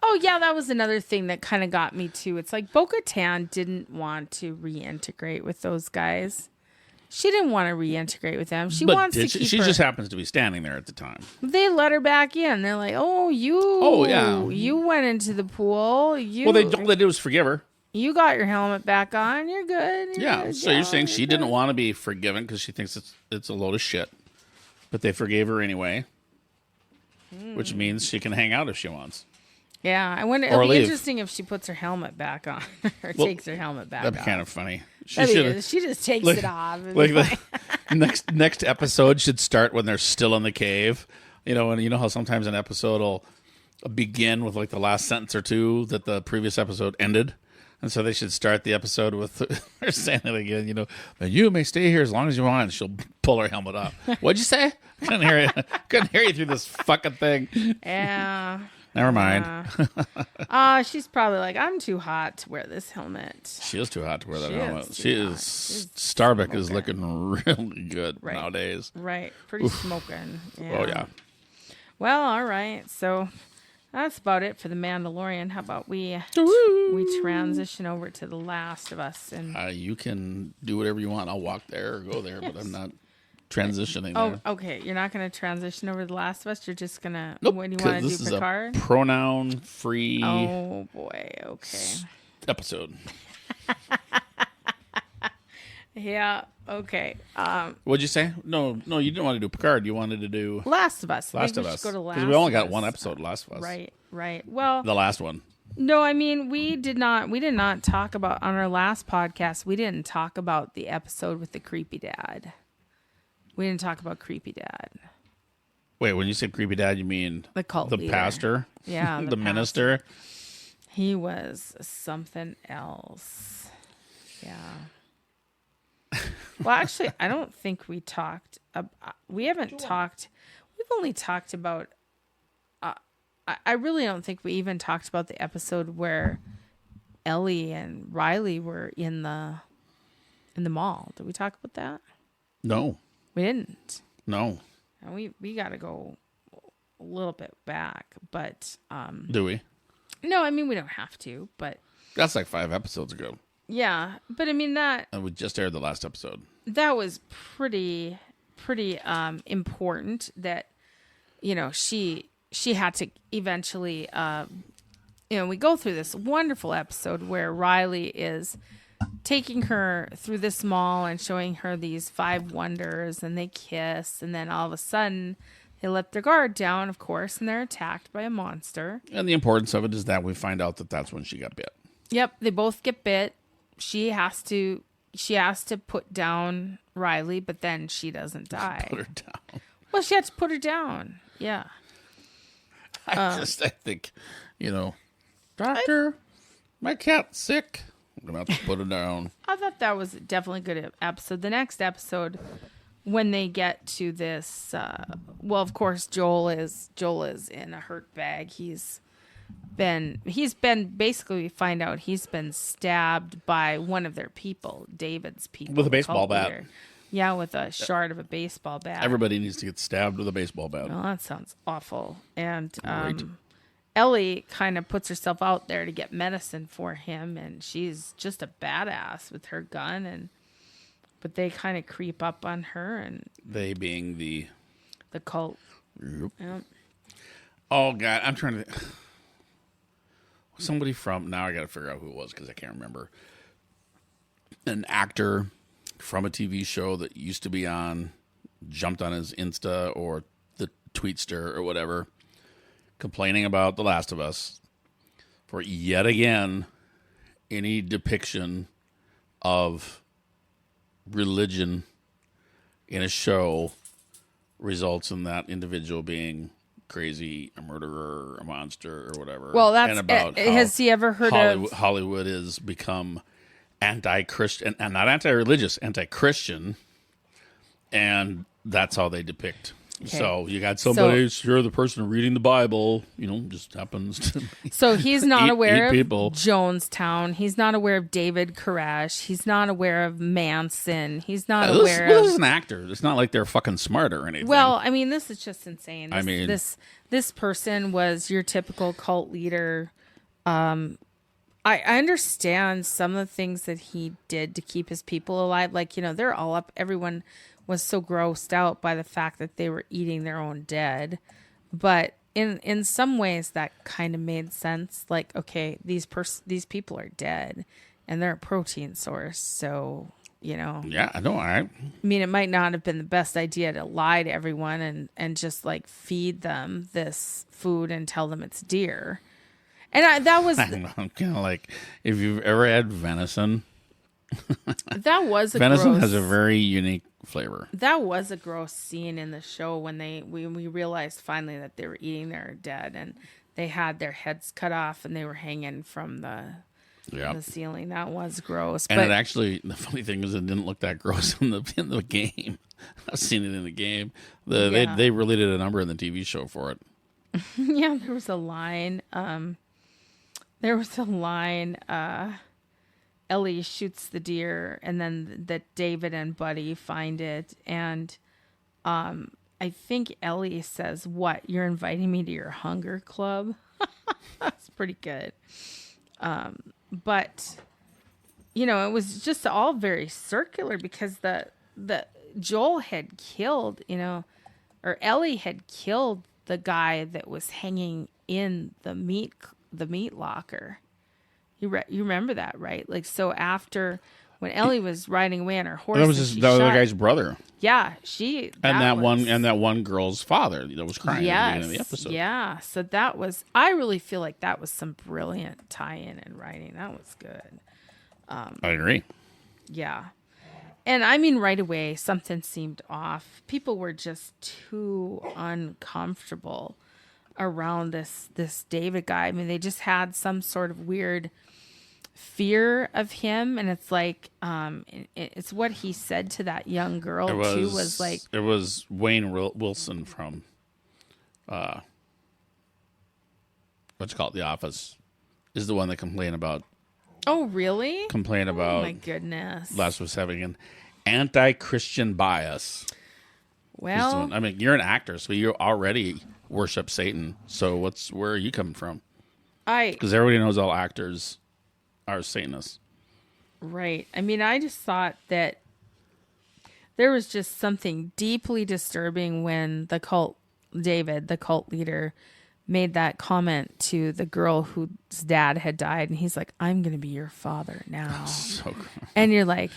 Oh yeah, that was another thing that kind of got me too. It's like Bo-Katan didn't want to reintegrate with those guys. She didn't want to reintegrate with them. She wants to keep her. She just happens to be standing there at the time. They let her back in. They're like, you went into the pool. All they did was forgive her. You got your helmet back on. You're good. You're saying she didn't want to be forgiven because she thinks it's a load of shit. But they forgave her anyway, which means she can hang out if she wants. Yeah, I wonder. It'll be interesting if she puts her helmet back on or takes her helmet back off. That'd be kind of funny. She just takes it off. Like the next episode should start when they're still in the cave. And you know how sometimes an episode will begin with like the last sentence or two that the previous episode ended. And so they should start the episode with her saying it again, you may stay here as long as you want. And she'll pull her helmet off. What'd you say? Couldn't hear you through this fucking thing. Yeah. Never mind. She's probably like, I'm too hot to wear this helmet. She is too hot to wear that helmet. Starbuck is looking really good nowadays. Right. Pretty smoking. Yeah. Oh, yeah. Well, all right. So that's about it for The Mandalorian. How about we transition over to The Last of Us? And you can do whatever you want. I'll walk there or go there, but I'm not transitioning there. Okay. You're not going to transition over to The Last of Us? You're just going to... Nope, when you want to do Picard? This is a pronoun-free... Oh, boy. Okay. Episode. Yeah. Okay. What'd you say? No, you didn't want to do Picard. You wanted to do... Last of Us. Last of Us. Go to Last because we only got one episode of Last of Us. Right. Well... The last one. No, I mean, we did not talk about... On our last podcast, we didn't talk about the episode with the creepy dad. We didn't talk about creepy dad. Wait, when you say creepy dad, you mean the cult leader. Pastor? Yeah, the minister. He was something else. Yeah. Well, actually, I don't think we talked. We haven't talked. We've only talked about. I really don't think we even talked about the episode where Ellie and Riley were in the mall. Did we talk about that? No. We didn't. No. And we got to go a little bit back, but do we? No, I mean we don't have to, but that's like 5 episodes ago. Yeah, but I mean that. And we just aired the last episode. That was pretty important. That she had to eventually we go through this wonderful episode where Riley is taking her through this mall and showing her these 5 wonders, and they kiss, and then all of a sudden they let their guard down, of course, and they're attacked by a monster. And the importance of it is that we find out that that's when she got bit. Yep, they both get bit. She has to put down Riley, but then she doesn't die. Put her down. Well, she had to put her down. Yeah. I think, doctor, my cat's sick. I'm going to have to put her down. I thought that was definitely a good episode. The next episode, when they get to this, of course, Joel is in a hurt bag. He's been basically, we find out he's been stabbed by one of their people, David's people. With a baseball bat. Leader. Yeah, with a shard of a baseball bat. Everybody needs to get stabbed with a baseball bat. Well, that sounds awful. And Ellie kind of puts herself out there to get medicine for him, and she's just a badass with her gun, but they kind of creep up on her, and they being the cult. Yep. Yep. Oh God, I'm trying to. Somebody from now I got to figure out who it was because I can't remember. An actor from a TV show that used to be on, jumped on his Insta or the Tweetster or whatever, complaining about The Last of Us for yet again any depiction of religion in a show results in that individual being crazy, a murderer, a monster, or whatever. Well, that's and about has he ever heard of Hollywood has become anti-Christian and not anti-religious, anti-Christian, and that's how they depict. Okay. So you got somebody, sure, the person reading the Bible, just happens to. So he's not aware of people. Jonestown. He's not aware of David Koresh. He's not aware of Manson. He's not aware of. This is an actor. It's not like they're fucking smart or anything. Well, I mean, this is just insane. This person was your typical cult leader. I understand some of the things that he did to keep his people alive. Like, they're all up. Everyone was so grossed out by the fact that they were eating their own dead. But in some ways that kind of made sense. Like, okay, these people are dead and they're a protein source. So, Yeah, I know. I mean, it might not have been the best idea to lie to everyone and just like feed them this food and tell them it's deer. And that was kind of like if you've ever had venison. That was venison has a very unique flavor. That was a gross scene in the show when we realized finally that they were eating their dead and they had their heads cut off and they were hanging from the ceiling. That was gross. And it actually, the funny thing is, it didn't look that gross in the game. I've seen it in the game. They really did a number in the TV show for it. Yeah, there was a line. Ellie shoots the deer, and then that David and Buddy find it, and I think Ellie says, "What? You're inviting me to your hunger club?" That's pretty good. But it was just all very circular because the Joel had killed, or Ellie had killed the guy that was hanging in the meat locker. You remember that, right? Like, so after when Ellie was riding away on her horse, that was the guy's brother. Yeah, that one girl's father that was crying at the beginning of the episode. Yeah, so that was. I really feel like that was some brilliant tie-in and writing. That was good. I agree. Yeah, and I mean, right away something seemed off. People were just too uncomfortable around this David guy. I mean, they just had some sort of weird fear of him, and it's like it's what he said to that young girl too. Was like it was Rainn Wilson from what's it called, The Office, is the one that complained about. Oh, really? Complain about. Oh my goodness. Last was having an anti-Christian bias. Well, I mean, you're an actor, so you already worship Satan. So where are you coming from? Because everybody knows all actors are Satanists. Right. I mean, I just thought that there was just something deeply disturbing when David, the cult leader, made that comment to the girl whose dad had died, and he's like, "I'm going to be your father now." So and you're like,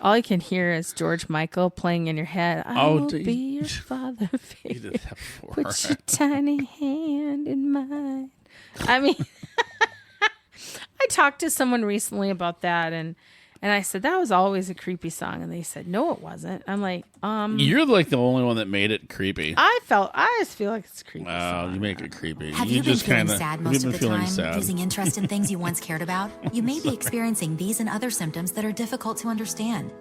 all you can hear is George Michael playing in your head. I will be your father you figure. did that before. Put your tiny hand in mine. I mean, I talked to someone recently about that, and I said that was always a creepy song, and they said no, it wasn't. I'm like, You're like the only one that made it creepy. I just feel like it's a creepy. You make it creepy. Have you been just feeling kinda, sad most of the time, sad. losing interest in things you once cared about? You may be experiencing these and other symptoms that are difficult to understand.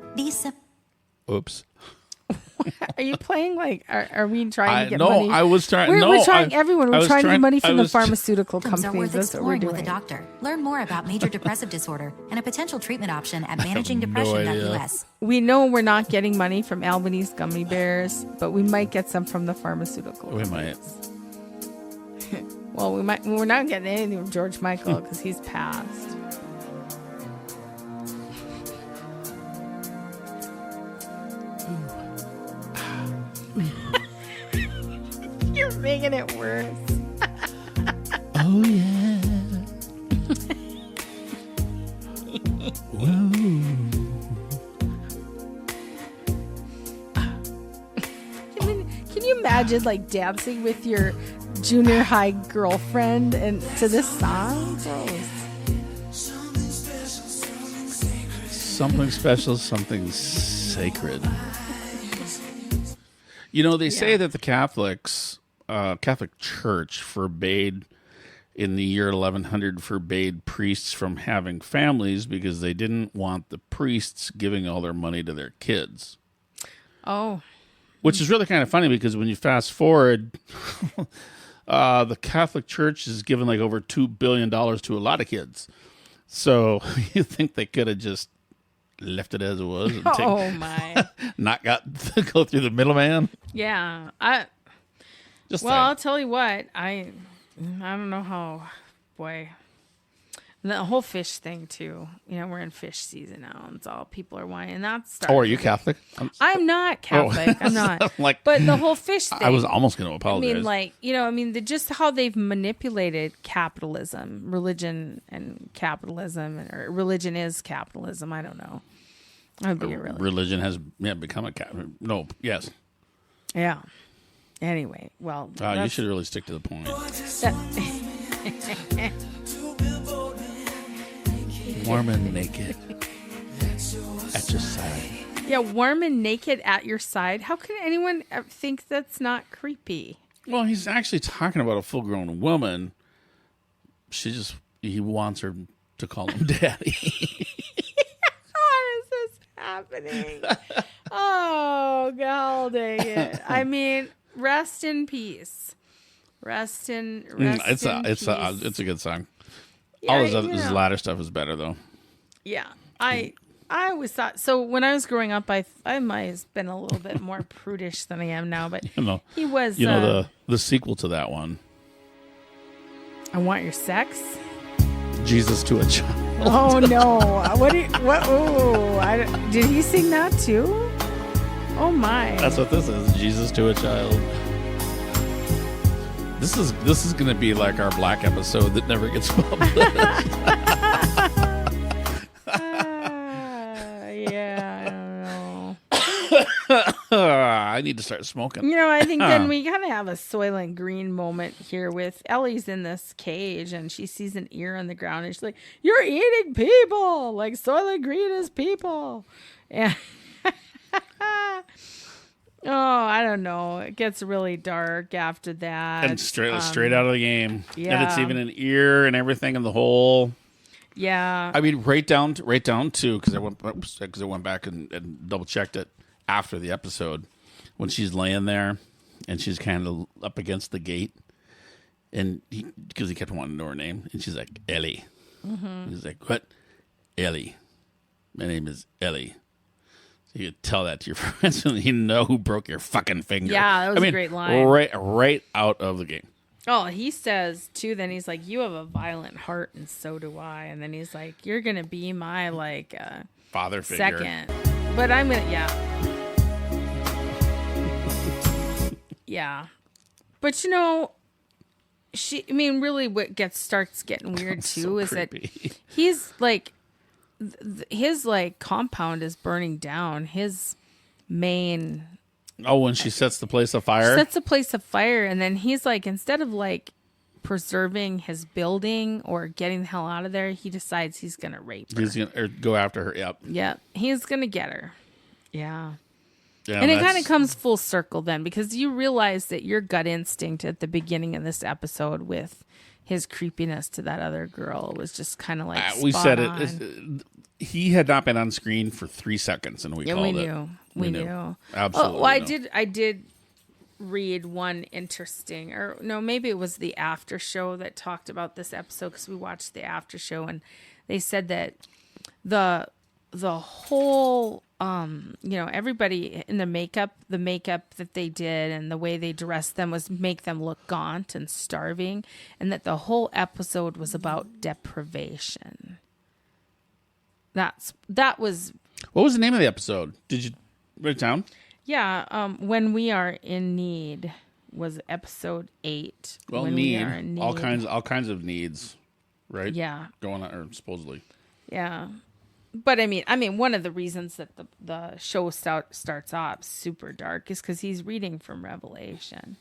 Oops. Are you playing like? Are we trying to get no, money? I was trying. We're trying. Everyone, we're trying to get money from the Symptoms pharmaceutical are companies. worth That's what we're exploring with a doing. doctor. Learn more about major depressive disorder and a potential treatment option at idea. managingdepression.us. We know we're not getting money from Albanese Gummy Bears, but we might get some from the pharmaceutical. We might. Well, we might. We're not getting anything from George Michael because he's passed. You're making it worse. Oh yeah. Whoa. Can you imagine like dancing with your junior high girlfriend and to this song? Gross. Something special, something sacred. You know, they say that the Catholic Church forbade, in the year 1100, forbade priests from having families because they didn't want the priests giving all their money to their kids. Oh. Which is really kind of funny because when you fast forward, the Catholic Church is giving like over $2 billion to a lot of kids. So you think they could have just left it as it was and My. not got to go through the middleman? Yeah. Just Well, I'll tell you what. I don't know how. Boy. The whole fish thing, too. You know, we're in fish season now, and it's all people are whining. And that's starting. Oh, are you Catholic? I'm not Catholic. I'm not. Like, but the whole fish thing. I was almost going to apologize. I mean, just how they've manipulated capitalism, religion and capitalism, or religion is capitalism. I don't know. I'd be Religion has become a no. Yes. Yeah. Anyway, well, You should really stick to the point. Warm and naked at your side. Yeah, warm and naked at your side. How can anyone think that's not creepy? Well, he's actually talking about a full-grown woman. He wants her to call him daddy. What is this happening? Oh, God dang it. I mean, rest in peace. Rest in It's peace. a good song. Yeah, All his latter stuff is better though. Yeah, I always thought so. When I was growing up, I might have been a little bit more prudish than I am now. But he was. The sequel to that one, I Want Your Sex. Jesus to a Child. Oh no! What? Oh, did he sing that too? Oh my! That's what this is. Jesus to a Child. This is going to be like our black episode that never gets published. Yeah, I don't know. I need to start smoking. I think then we kind of have a Soylent Green moment here with Ellie's in this cage and she sees an ear on the ground and she's like, "You're eating people! Like Soylent Green is people!" And oh, I don't know. It gets really dark after that. And straight out of the game. Yeah. And it's even an ear and everything in the hole. Yeah. I mean, right down to because I went back and double checked it after the episode when she's laying there and she's kind of up against the gate and because he kept wanting to know her name and she's like, "Ellie." Mm-hmm. He's like, "What? Ellie. My name is Ellie." You could tell that to your friends and you know who broke your fucking finger. Yeah, that was a great line. Right out of the game. Oh, he says, too, then he's like, "You have a violent heart and so do I." And then he's like, "You're going to be my, father figure. Second. But I'm going to, yeah. Yeah. But, really what starts getting weird too So is creepy. that he's like, his like compound is burning down. His main Oh, when she sets the place afire? sets a place afire, and then he's like, instead of like preserving his building or getting the hell out of there, he decides he's gonna rape her. He's going to go after her. Yep. Yeah, he's gonna get her. Yeah. Yeah, And it that's- kind of comes full circle then, because you realize that your gut instinct at the beginning of this episode with his creepiness to that other girl was just kind of like we spot said on. it. He had not been on screen for 3 seconds, and we Yeah, called we it. knew. We knew. Absolutely. Oh, well, knew. I did read one interesting, or no, maybe it was the after show that talked about this episode, because we watched the after show, and they said that the whole everybody in the makeup that they did and the way they dressed them was make them look gaunt and starving, and that the whole episode was about deprivation. That was What was the name of the episode? Did you write it down? When We Are in Need was episode 8. Well, When We Are in Need. all kinds of needs, right? Yeah. Going on, or supposedly. Yeah. But I mean, one of the reasons that the show starts off super dark is because he's reading from Revelation,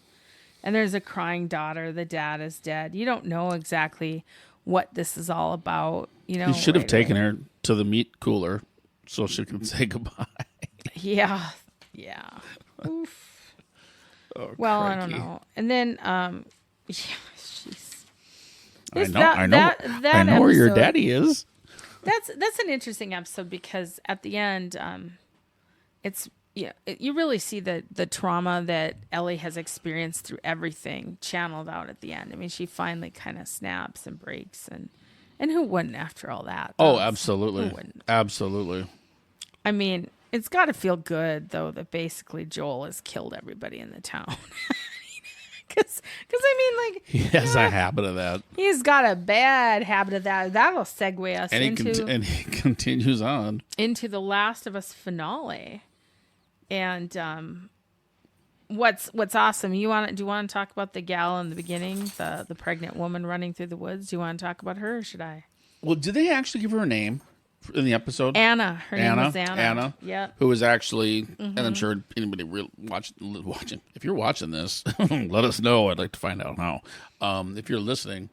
and there's a crying daughter. The dad is dead. You don't know exactly what this is all about. You know, He should have right taken away. her to the meat cooler so she could say goodbye. Yeah. Yeah. Oof. Oh, Well, I crikey. don't know. And then, yeah, she's. I know where your episode- daddy is. That's an interesting episode, because at the end, you really see the trauma that Ellie has experienced through everything channeled out at the end. I mean, she finally kind of snaps and breaks, and who wouldn't after all that? Oh, Who absolutely. wouldn't? Absolutely. I mean, it's got to feel good though that basically Joel has killed everybody in the town. Because I mean, like, He has a habit of that. he's got a bad habit of that. That'll segue us And he continues on. into the Last of Us finale. And what's awesome? Do you want to talk about the gal in the beginning, the pregnant woman running through the woods? Do you want to talk about her, or should I? Well, did they actually give her a name in the episode? Anna. Her name was Anna. Anna. Yep. Who was actually, and I'm sure anybody watching, if you're watching this, let us know. I'd like to find out how. If you're listening,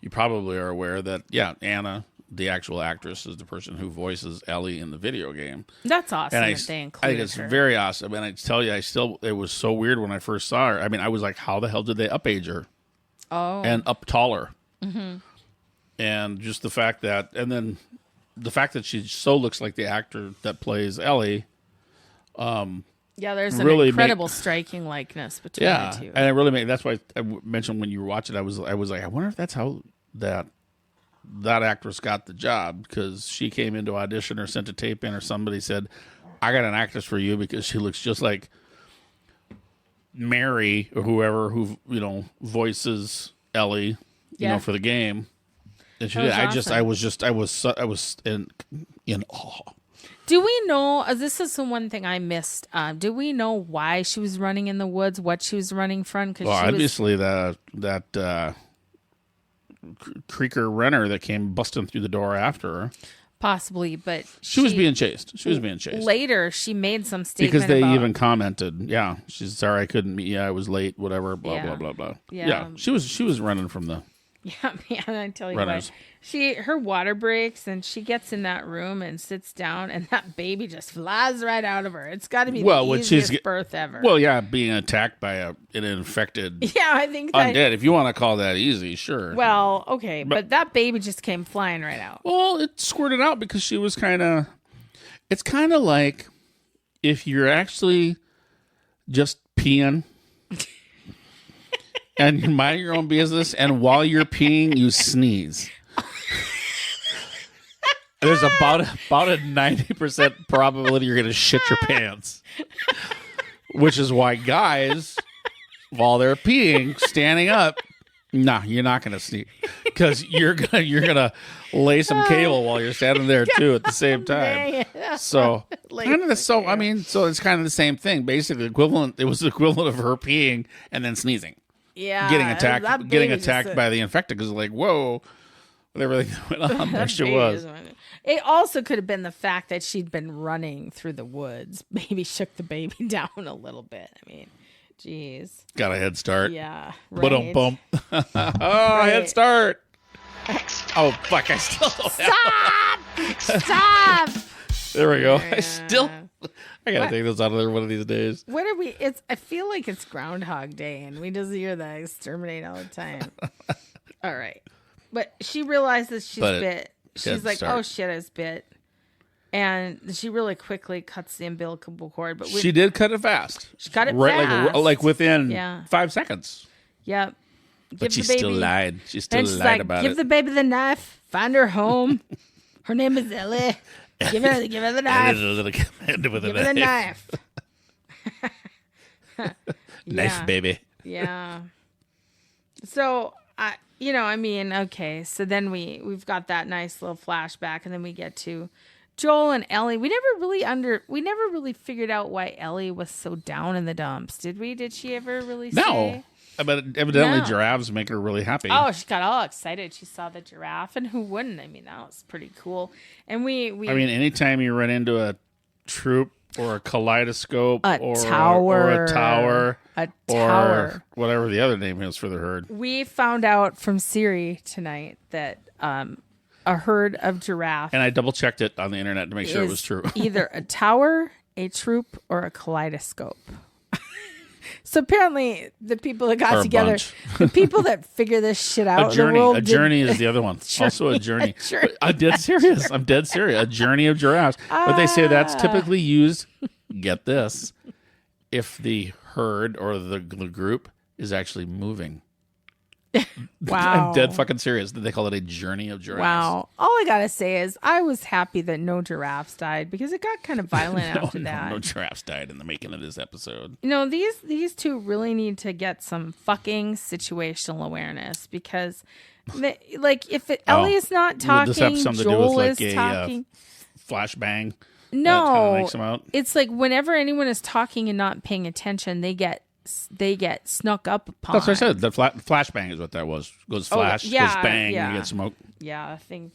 you probably are aware that, Anna, the actual actress, is the person who voices Ellie in the video game. That's awesome And that they I included think it's her. very awesome. And I tell you, it was so weird when I first saw her. I mean, I was like, how the hell did they up-age her? Oh. And up taller. Mm-hmm. And just the fact that, and then the fact that she so looks like the actor that plays Ellie. Yeah, there's an really incredible striking likeness between the two. And it really made, that's why I mentioned when you were watching, I was like, I wonder if that's how that actress got the job, because she came into audition or sent a tape in, or somebody said, I got an actress for you because she looks just like Mary or whoever who voices Ellie, for the game. And she That did. was I awesome. was in awe. Do we know? This is the one thing I missed. Do we know why she was running in the woods? What she was running from? Because Well, obviously that creaker runner that came busting through the door after her. possibly, but She was being chased. She was being chased. Later, she made some statement Because they about, even commented, she's sorry I couldn't meet you. I was late, whatever, blah, Yeah. blah, blah, blah. Yeah. She was running from the Yeah, man, I tell you runners. what. Her water breaks, and she gets in that room and sits down, and that baby just flies right out of her. It's got to be the when easiest birth ever. Well, being attacked by an infected yeah, I think that. undead. If you want to call that easy, sure. Well, okay, but that baby just came flying right out. Well, it squirted out because she was it's kind of like if you're actually just peeing and you mind your own business, and while you're peeing, you sneeze. There's about a 90% probability you're going to shit your pants. Which is why guys, while they're peeing, standing up, you're not going to sneeze, because you're gonna lay some cable while you're standing there too at the same time. So so it's kind of the same thing. Basically, it was the equivalent of her peeing and then sneezing. Yeah, getting that attacked baby just- by the infected, because like, whoa, with everything that went on, there she was. It also could have been the fact that she'd been running through the woods. Maybe shook the baby down a little bit. I mean, geez. Got a head start. Yeah. But Right. bump. Head start. Oh fuck! I still don't have. Stop! There we go. Yeah. I gotta take those out of there one of these days. What are we? I feel like it's Groundhog Day, and we just hear the exterminate all the time. All right, but she realizes she's bit. She's like, "Oh shit, I was bit," and she really quickly cuts the umbilical cord. But She did cut it fast. She cut it right, fast. like within 5 seconds. Yep. But she still lied. She still and she's lied like, about give it. the baby the knife. Find her home. Her name is Ellie. Give her the knife. Give Give her the knife. Knife, baby. Yeah. So okay. So then we've got that nice little flashback, and then we get to Joel and Ellie. We never really figured out why Ellie was so down in the dumps, did we? Did she ever really say? No. But evidently No. giraffes make her really happy. Oh, she got all excited. She saw the giraffe, and who wouldn't? I mean, that was pretty cool. And we anytime you run into a troop or a kaleidoscope A or tower. a tower A or tower. whatever the other name is for the herd. We found out from Siri tonight that a herd of giraffe And I double checked it on the internet to make sure it was true. either a tower, a troop, or a kaleidoscope. So apparently, the people that Or got a together, bunch. the people that figure this shit out, A journey. the world A journey is the other one. Also a journey. I'm dead serious. I'm dead serious. A journey of giraffes. But they say that's typically used, get this, if the herd or the group is actually moving. Wow. I'm dead fucking serious. They call it a journey of giraffes. Wow. All I gotta say is I was happy that no giraffes died, because it got kind of violent after that. No giraffes died in the making of this episode. You know, these two really need to get some fucking situational awareness, because if Ellie is not talking, Would this have something Joel to do with is like a talking. flashbang? That No, kinda makes them out? it's like whenever anyone is talking and not paying attention, they get snuck up upon. That's what I said. The flashbang is what that was. Goes flash, yeah, goes bang, yeah. and you get smoke. Yeah, I think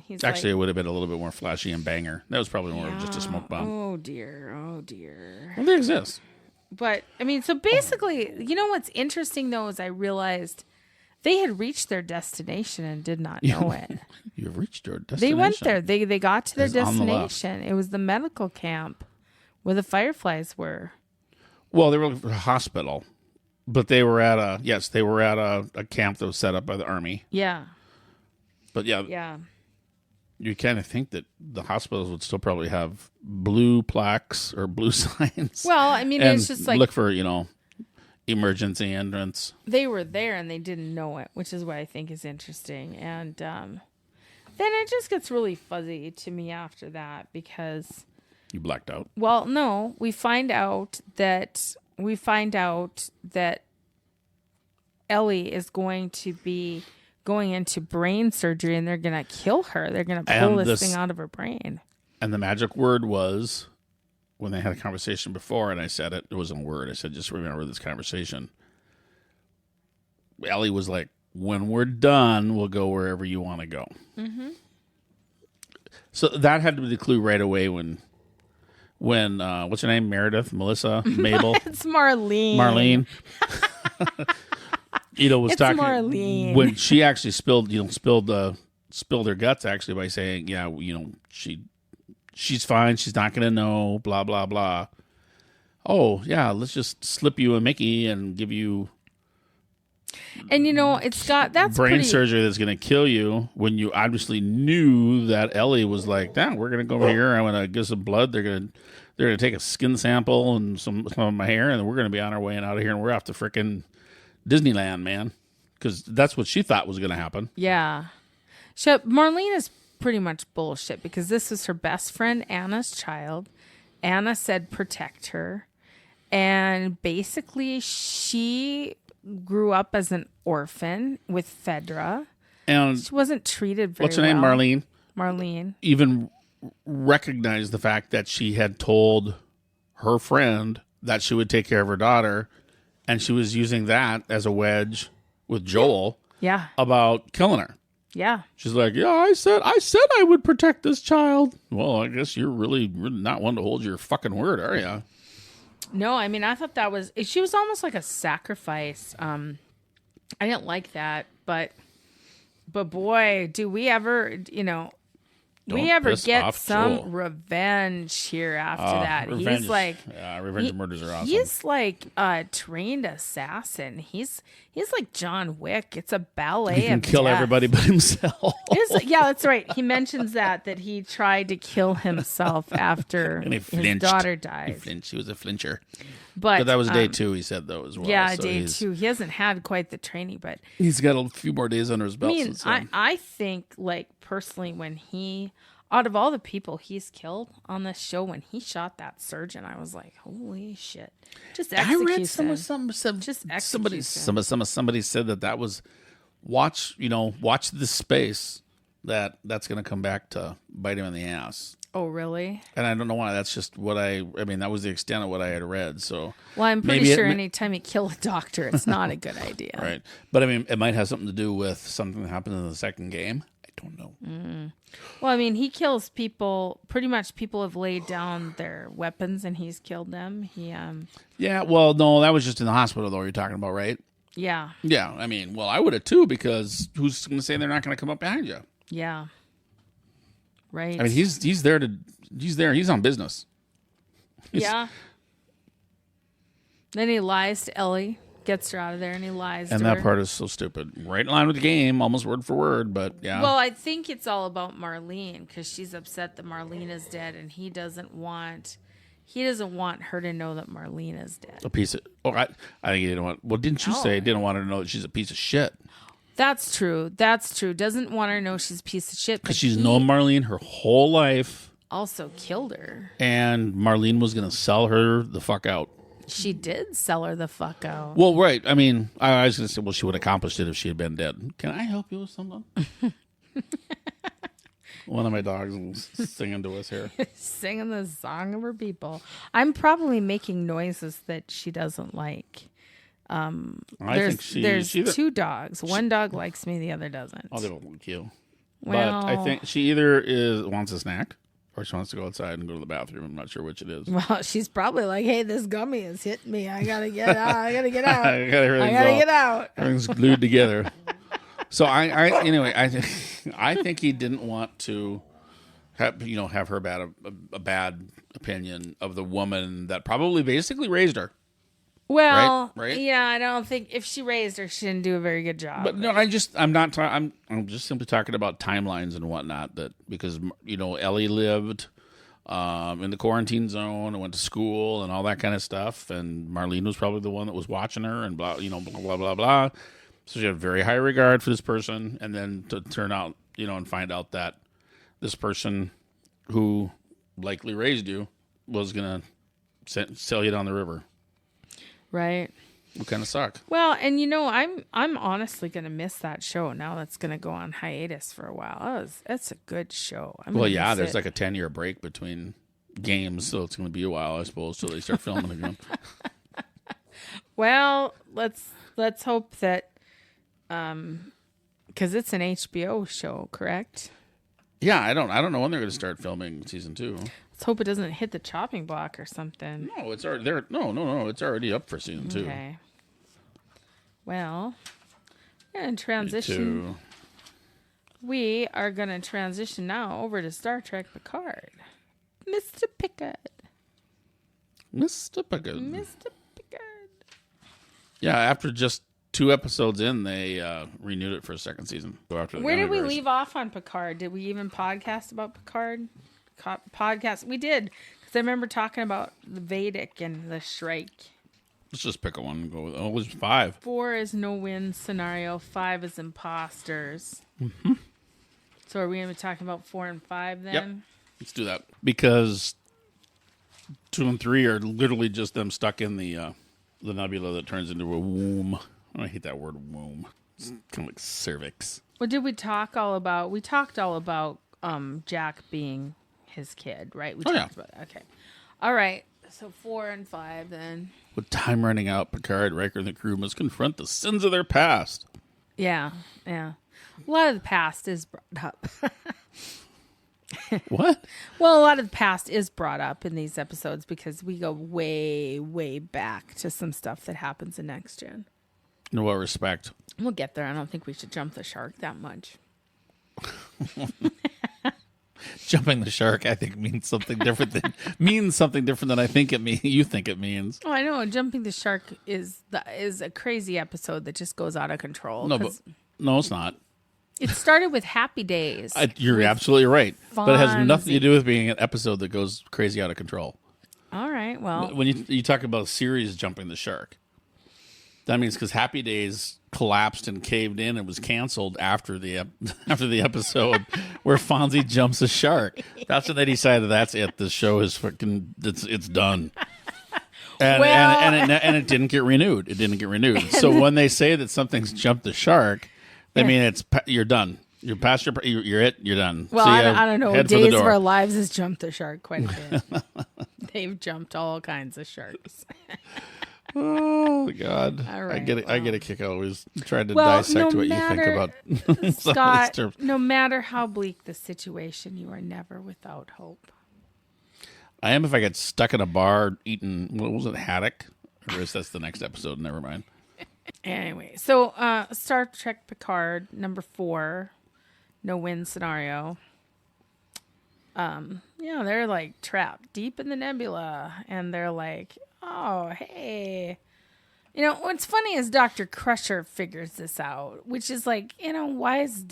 he's Actually, like, it would have been a little bit more flashy and banger. That was probably more of just a smoke bomb. oh dear. Well, they exist. But I mean, so basically, you know what's interesting though is I realized they had reached their destination and did not know it. You've reached your destination. They went there. They got to their It's on the left. destination. It was the medical camp where the fireflies were. Well, they were looking for a hospital, but they were at a camp that was set up by the army. Yeah. But Yeah. you kind of think that the hospitals would still probably have blue plaques or blue signs. Well, I mean, and it's just like look for emergency entrance. they were there and they didn't know it, which is what I think is interesting. And then it just gets really fuzzy to me after that, because, You blacked out. well, no, we find out that Ellie is going to be going into brain surgery, and they're going to kill her. They're going to pull this thing out of her brain. And the magic word was, when they had a conversation before, and I said it wasn't a word. I said, just remember this conversation. Ellie was like, when we're done, we'll go wherever you want to go. Mm-hmm. So that had to be the clue right away when what's her name? Meredith, Melissa, Mabel, It's Marlene. Marlene. Was It's talking Marlene. when she actually spilled her guts, actually, by saying, she's fine, she's not going to know, blah blah blah. Oh yeah, let's just slip you a Mickey and give you And it's got that's brain pretty, surgery that's going to kill you, when you obviously knew that Ellie was like, "Damn, we're going to go over here. I'm going to give some blood. They're going to take a skin sample and some of my hair, and then we're going to be on our way and out of here, and we're off to frickin' Disneyland, man." Because that's what she thought was going to happen. Yeah. So Marlene is pretty much bullshit, because this is her best friend Anna's child. Anna said protect her. And basically she grew up as an orphan with Fedra. And She wasn't treated very well. what's her name? Marlene. Marlene. Even recognized the fact that she had told her friend that she would take care of her daughter, and she was using that as a wedge with Joel Yeah. about killing her. Yeah. She's like, yeah, I said I would protect this child. Well, I guess you're really not one to hold your fucking word, are you? No, I mean, I thought she was almost like a sacrifice. I didn't like that, but boy, do we ever, get some Joel. revenge here after that. Revenge, He's like, revenge murders are awesome. he's like a trained assassin. He's like John Wick. It's a ballet. He can of kill death. everybody but himself. Yeah, that's right. He mentions that he tried to kill himself after And he his flinched. daughter He died. flinched. He was a flincher. But that was day 2, he said, though, as well. Yeah, So day 2. He hasn't had quite the training, but he's got a few more days under his belt. I mean, since, I think, like, personally, when out of all the people he's killed on this show, when he shot that surgeon, I was like, holy shit. Just execution. I read somebody said that was watch this space that's going to come back to bite him in the ass. Oh, really? And I don't know why. That's just what I mean, that was the extent of what I had read. So, well, I'm pretty sure anytime you kill a doctor, it's not a good idea. Right. But I mean, it might have something to do with something that happened in the second game. I don't know. Well, I mean, he kills people. Pretty much people have laid down their weapons and he's killed them. Yeah, well, no, that was just in the hospital, though, you're talking about, right? Yeah. Yeah, I mean, well, I would have, too, because who's going to say they're not going to come up behind you? Yeah. Right. I mean, he's on business. Yeah. Then he lies to Ellie, gets her out of there, and he lies to her. And that part is so stupid. Right in line with the game, almost word for word, but yeah. Well, I think it's all about Marlene, because she's upset that Marlene is dead, and he doesn't want her to know that Marlene is dead. A piece of... Oh, I think he didn't want... Well, didn't you say he didn't want her to know that she's a piece of shit? That's true. Doesn't want her to know she's a piece of shit. Because she's known Marlene her whole life. Also killed her. And Marlene was going to sell her the fuck out. She did sell her the fuck out. Well, right. I mean, I was going to say, well, she would have accomplished it if she had been dead. Can I help you with something? One of my dogs is singing to us here. Singing the song of her people. I'm probably making noises that she doesn't like. There's 2 dogs. One dog likes me, the other doesn't. Oh, they don't like you. Well, but I think she either wants a snack or she wants to go outside and go to the bathroom. I'm not sure which it is. Well, she's probably like, hey, this gummy is hitting me. I gotta get out. I gotta get out. I gotta get out. Everything's glued together. So I think he didn't want to have her a bad opinion of the woman that probably basically raised her. Well, right? Yeah, I don't think if she raised her, she didn't do a very good job. But no, I'm just simply talking about timelines and whatnot. That because Ellie lived in the quarantine zone and went to school and all that kind of stuff, and Marlene was probably the one that was watching her and blah blah blah blah. So she had very high regard for this person, and then to turn out and find out that this person who likely raised you was gonna sell you down the river. Right. Would kind of suck. Well, and I'm honestly gonna miss that show now. That's gonna go on hiatus for a while. That's a good show. There's like a 10-year break between games, so it's gonna be a while, I suppose, till they start filming again. Well, let's hope that, because it's an HBO show, correct? Yeah, I don't know when they're gonna start filming season 2. Let's hope it doesn't hit the chopping block or something. No, it's already there. No, it's already up for season 2. Okay. Well, and transition. We are going to transition now over to Star Trek Picard. Mr. Picard. Yeah, after just 2 episodes in, they renewed it for a second season. So where did we leave off on Picard? Did we even podcast about Picard? Podcast? We did, because I remember talking about the Vedic and the Shrike. Let's just pick a one and go with it. Oh, it was 5. 4 is no-win scenario. 5 is imposters. Mm-hmm. So are we going to be talking about 4 and 5 then? Yep. Let's do that. Because 2 and 3 are literally just them stuck in the nebula that turns into a womb. I hate that word, womb. It's kind of like cervix. What did we talk all about? We talked all about Jack being his kid, right? We talked about that. Okay. All right. So 4 and 5 then. With time running out, Picard, Riker, and the crew must confront the sins of their past. Yeah. A lot of the past is brought up. What? Well, a lot of the past is brought up in these episodes because we go way, way back to some stuff that happens in Next Gen. In what respect? We'll get there. I don't think we should jump the shark that much. Jumping the shark, I think, means something different than I think you think it means. Oh, I know. Jumping the shark is a crazy episode that just goes out of control. No, it's not. It started with Happy Days. You're absolutely right. Fonzie. But it has nothing to do with being an episode that goes crazy out of control. All right, well. When you talk about a series jumping the shark, that means because Happy Days collapsed and caved in and was canceled after the episode where Fonzie jumps a shark. That's when they decided that's it. The show is it's done. And it didn't get renewed. It didn't get renewed. So when they say that something's jumped the shark, I mean, you're done. You're past you're done. Well, I don't know. Days of Our Lives has jumped the shark quite a bit. They've jumped all kinds of sharks. Oh God! All right, I get a kick out always trying to dissect what you think about Scott. No matter how bleak the situation, you are never without hope. I am if I get stuck in a bar eating what was it, haddock? Or is that's the next episode? Never mind. Anyway, so Star Trek Picard number 4, no-win scenario. They're like trapped deep in the nebula, and they're like, oh, hey. What's funny is Dr. Crusher figures this out, which is like, why is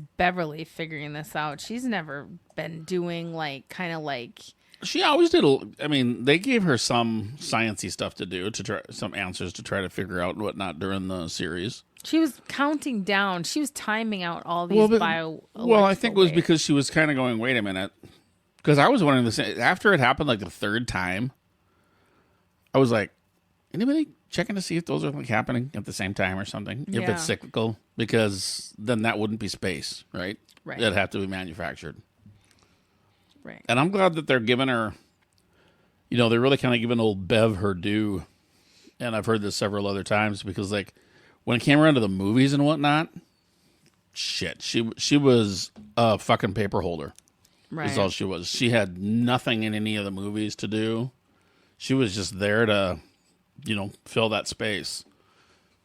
Beverly figuring this out? She's never been doing She always did. They gave her some sciencey stuff to do, to try some answers to try to figure out whatnot during the series. She was counting down. She was timing out all these Well, I think it was because she was kind of going, wait a minute. Because I was wondering this after it happened like the third time. I was like, anybody checking to see if those are like happening at the same time or something? Yeah. If it's cyclical, because then that wouldn't be space, right? Right. It'd have to be manufactured. Right. And I'm glad that they're giving her, they're really kind of giving old Bev her due. And I've heard this several other times because, like, when it came around to the movies and whatnot, shit, she was a fucking paper holder. Right. Is all she was. She had nothing in any of the movies to do. She was just there to, fill that space.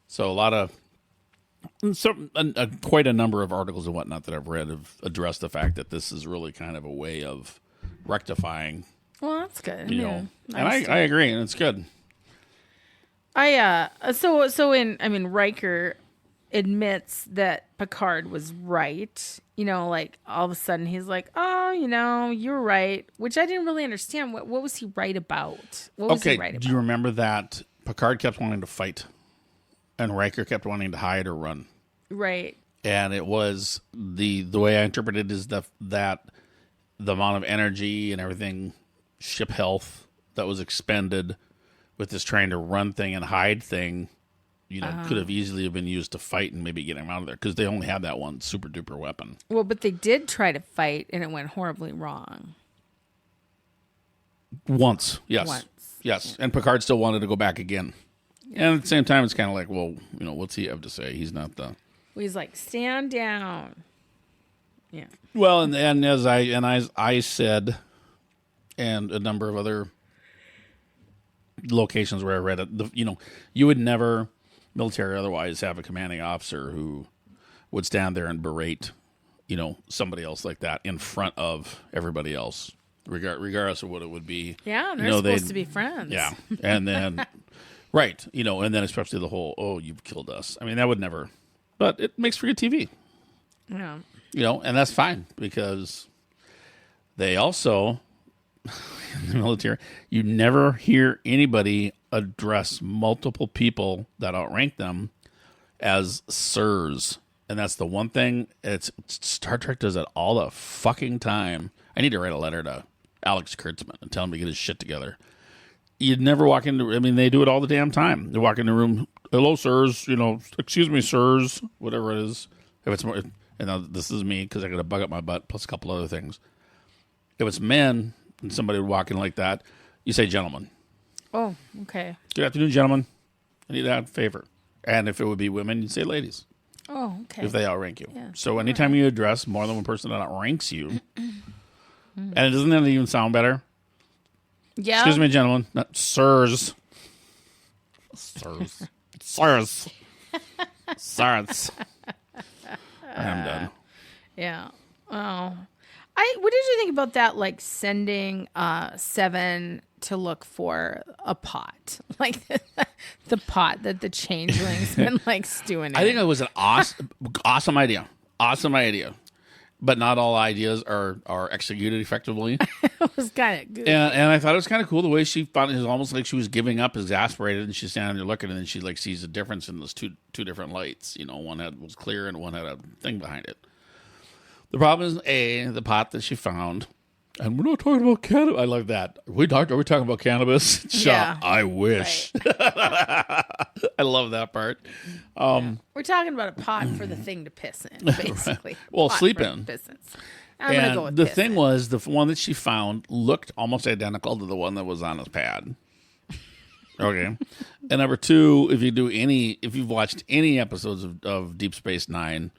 So quite a number of articles and whatnot that I've read have addressed the fact that this is really kind of a way of rectifying. Well, that's good. And I agree, and it's good. Riker admits that Picard was right. All of a sudden he's like, oh, you're right, which I didn't really understand. What was he right about? What was he right about? Do you remember that Picard kept wanting to fight and Riker kept wanting to hide or run? Right. And it was the way I interpreted it is that the amount of energy and everything, ship health that was expended with this trying to run thing and hide thing, could have easily have been used to fight and maybe get him out of there because they only had that one super duper weapon. Well, but they did try to fight and it went horribly wrong. Once, yes. Yes. And Picard still wanted to go back again. Yeah. And at the same time, it's kind of like, well, what's he have to say? He's not the... Well, he's like, stand down. Yeah. Well, and as I said, and a number of other locations where I read it, you would never, military otherwise, have a commanding officer who would stand there and berate, somebody else like that in front of everybody else, regardless of what it would be. Yeah, they're supposed to be friends. Yeah, and then, right, and then especially the whole, oh, you've killed us. I mean, that would never, but it makes for good TV. Yeah. And that's fine because they also, in the military, you never hear anybody address multiple people that outrank them as sirs. And that's the one thing, Star Trek does it all the fucking time. I need to write a letter to Alex Kurtzman and tell him to get his shit together. You'd never walk into, they do it all the damn time. They walk into a room, hello, sirs, excuse me, sirs, whatever it is. If it's more, and now this is me because I got a bug up my butt plus a couple other things. If it's men, and somebody would walk in like that, you say gentlemen. Oh, okay. Good afternoon, gentlemen. I need a favor. And if it would be women, you'd say ladies. Oh, okay. If they outrank you. Yeah. So anytime you address more than one person that outranks you, and doesn't that even sound better? Yeah. Excuse me, gentlemen. Not sirs. Sirs. Sirs. Sirs. I'm done. Yeah. Oh. What did you think about that, like sending Seven to look for a pot? Like the pot that the changeling's been like stewing in. I think it was an awesome idea. Awesome idea. But not all ideas are executed effectively. It was kind of good. And I thought it was kind of cool the way she found it. Was almost like she was giving up, exasperated, and she's standing there looking, and then she like sees the difference in those two different lights. You know, one was clear and one had a thing behind it. The problem is the pot that she found, and we're not talking about cannabis. I love that. Are we talking about cannabis? Yeah. I wish. Right. I love that part. We're talking about a pot for the thing to piss in, basically. Right. Well, Pot sleep for in. Pissins. I'm gonna go with the piss thing in. was, the one that she found looked almost identical to the one that was on his pad. Okay. And number two, if you've watched any episodes of Deep Space Nine,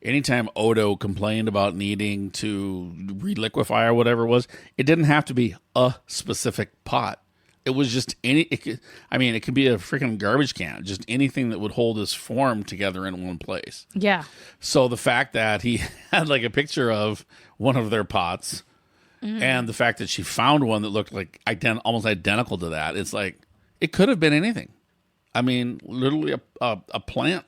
anytime Odo complained about needing to reliquify or whatever it was, it didn't have to be a specific pot. It was just it could be a freaking garbage can, just anything that would hold his form together in one place. Yeah. So the fact that he had like a picture of one of their pots, and the fact that she found one that looked like almost identical to that, it's like it could have been anything. I mean, literally a plant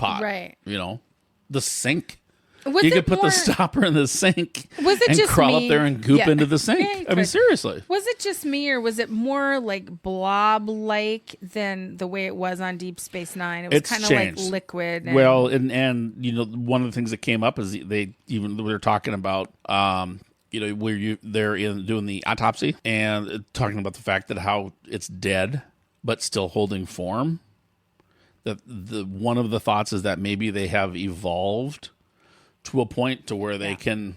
pot, Right. You know, the sink. Was You it could put more- the stopper in the sink Was it and just crawl me? up there and goop Yeah. into the sink. Yeah, you I mean, could. seriously. Was it just me, or was it more like blob-like than the way it was on Deep Space Nine? It was It's kind of like changed. liquid. And, Well, and you know, one of the things that came up is we were talking about where they're doing the autopsy and talking about the fact that how it's dead but still holding form. That one of the thoughts is that maybe they have evolved to a point to where they can,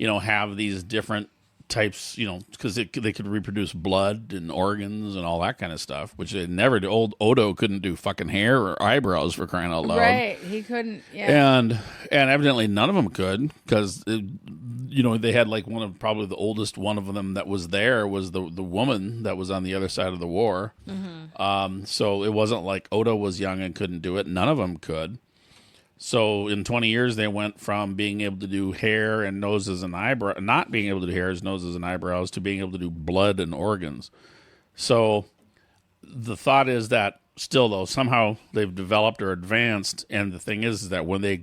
have these different types, because they could reproduce blood and organs and all that kind of stuff, which they never do. Old Odo couldn't do fucking hair or eyebrows, for crying out loud. right? He couldn't. Yeah. And evidently none of them could, because they had like probably the oldest one of them that was there was the woman that was on the other side of the war. So it wasn't like Odo was young and couldn't do it. None of them could. So in 20 years, they went from being able to do hair and noses and eyebrows, not being able to do hairs, noses, and eyebrows, to being able to do blood and organs. So the thought is that still, though, somehow they've developed or advanced. And the thing is that when they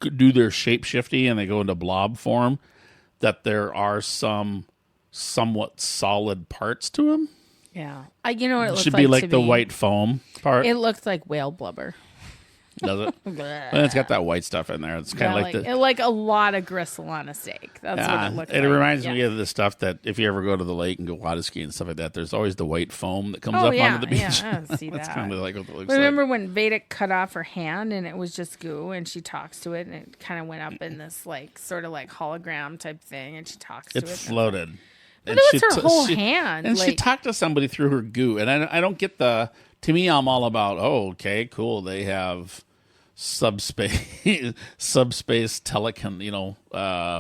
do their shape-shifting and they go into blob form, that there are some somewhat solid parts to them. Yeah. You know what it It looked should like be to like the me? white foam part. It looked like whale blubber. Does it? And it's got that white stuff in there. It's kind of like a lot of gristle on a steak. That's what it looked like. It reminds me Yeah. of the stuff that if you ever go to the lake and go water skiing and stuff like that, there's always the white foam that comes Oh, up yeah, onto the beach. yeah, I see That's that. kind of like what it looks Remember like. when Vedic cut off her hand and it was just goo, and she talks to it and it kind of went up in this like sort of like hologram type thing, and she talks to It it. floated. But And it was she her whole hand. And she like- talked to somebody through her goo. And I don't get to me, I'm all about, okay, cool. They have subspace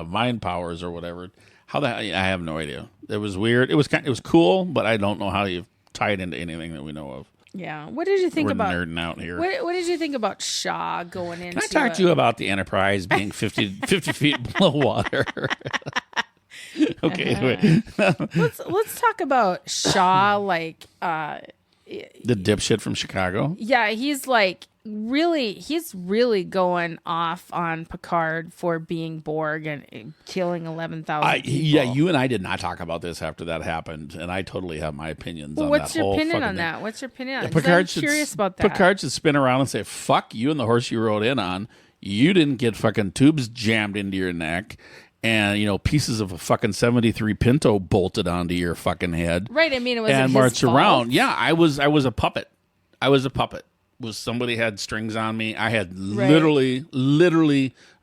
mind powers or whatever. I have no idea. It was weird. It was cool, but I don't know how you tie it into anything that we know of. Yeah. What did you think We're about nerding out here. What did you think about Shaw going into? Can I talk to you about the Enterprise being 50 feet below water? Okay, wait. Let's talk about Shaw. Like, The dipshit from Chicago. yeah, he's really going off on Picard for being Borg and killing 11,000 people. Yeah, you and I did not talk about this after that happened, and I totally have my opinions Well, on what's that your whole opinion fucking on thing. that? What's your opinion on it? 'Cause I'm curious about that. Picard should spin around and say, fuck you and the horse you rode in on. You didn't get fucking tubes jammed into your neck and, pieces of a fucking 73 Pinto bolted onto your fucking head. Right, I mean, it was and his march fault. around. Yeah, I was a puppet. I was a puppet. was somebody had strings on me. I had literally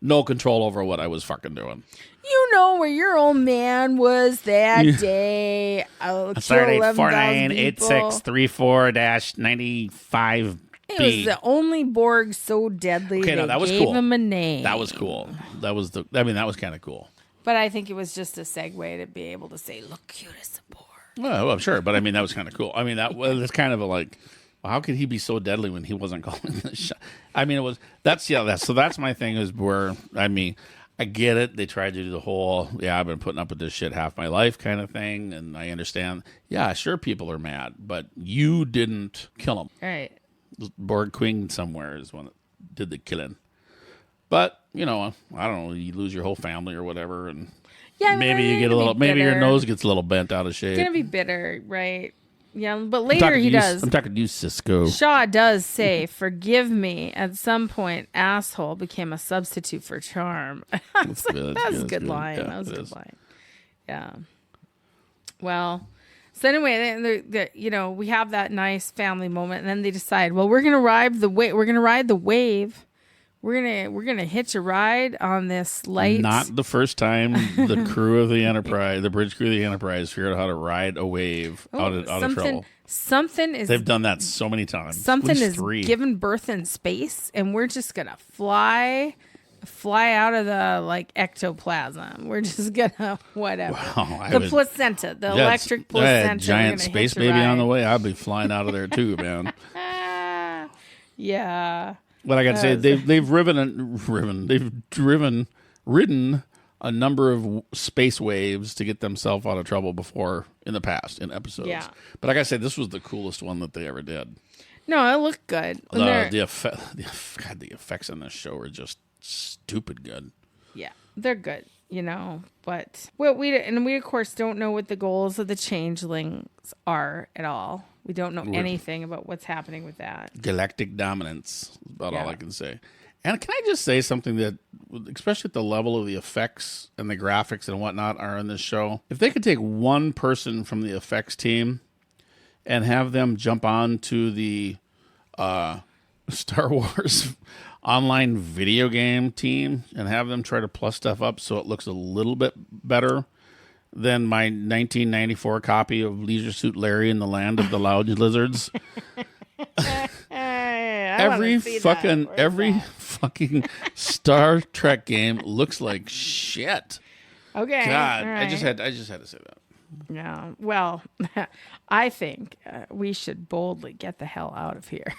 no control over what I was fucking doing. You know where your old man was that day. Saturday 498634-95B. It was the only Borg so deadly. Okay, no, that was gave cool. him a name. That was cool. That was kind of cool. But I think it was just a segue to be able to say, "Look cute as a Borg." Well, I'm sure, but I mean that was kind of cool. I mean that was kind of a like, well, how could he be so deadly when he wasn't calling the shot? I mean, that's my thing is where I mean. I get it. They tried to do the whole, I've been putting up with this shit half my life kind of thing, and I understand. Yeah, sure, people are mad, but you didn't kill him. Right. Borg Queen somewhere is one that did the killing. But, I don't know, you lose your whole family or whatever, and maybe you get a little, maybe your nose gets a little bent out of shape. It's going to be bitter, right? Yeah, but later he does. I'm talking to you, Cisco. Shaw does say, "Forgive me." At some point, asshole became a substitute for charm. That's a good line. That was a good line. Yeah. Well, so anyway, we have that nice family moment, and then they decide, well, we're gonna ride the wave. We're gonna hitch a ride on this light. Not the first time the crew of the Enterprise, the bridge crew of the Enterprise, figured out how to ride a wave out of trouble. They've done that so many times. Something is given birth in space, and we're just gonna fly out of the ectoplasm. We're just gonna whatever. Wow, placenta, the electric placenta. Giant space baby on the way. I'd be flying out of there too, man. Yeah. But I got to say, they've ridden a number of space waves to get themselves out of trouble before in the past in episodes. Yeah. But I got to say, this was the coolest one that they ever did. No, it looked good. The effects on this show are just stupid good. Yeah, they're good. But we of course don't know what the goals of the changelings are at all. We don't know anything about what's happening with that. Galactic dominance is about all I can say. And can I just say something that, especially at the level of the effects and the graphics and whatnot are in this show, if they could take one person from the effects team and have them jump on to the Star Wars online video game team and have them try to plus stuff up so it looks a little bit better than my 1994 copy of Leisure Suit Larry in the Land of the Lounge Lizards. Every fucking Star Trek game looks like shit. Okay. God, right. I just had to say that. Yeah. Well, I think we should boldly get the hell out of here.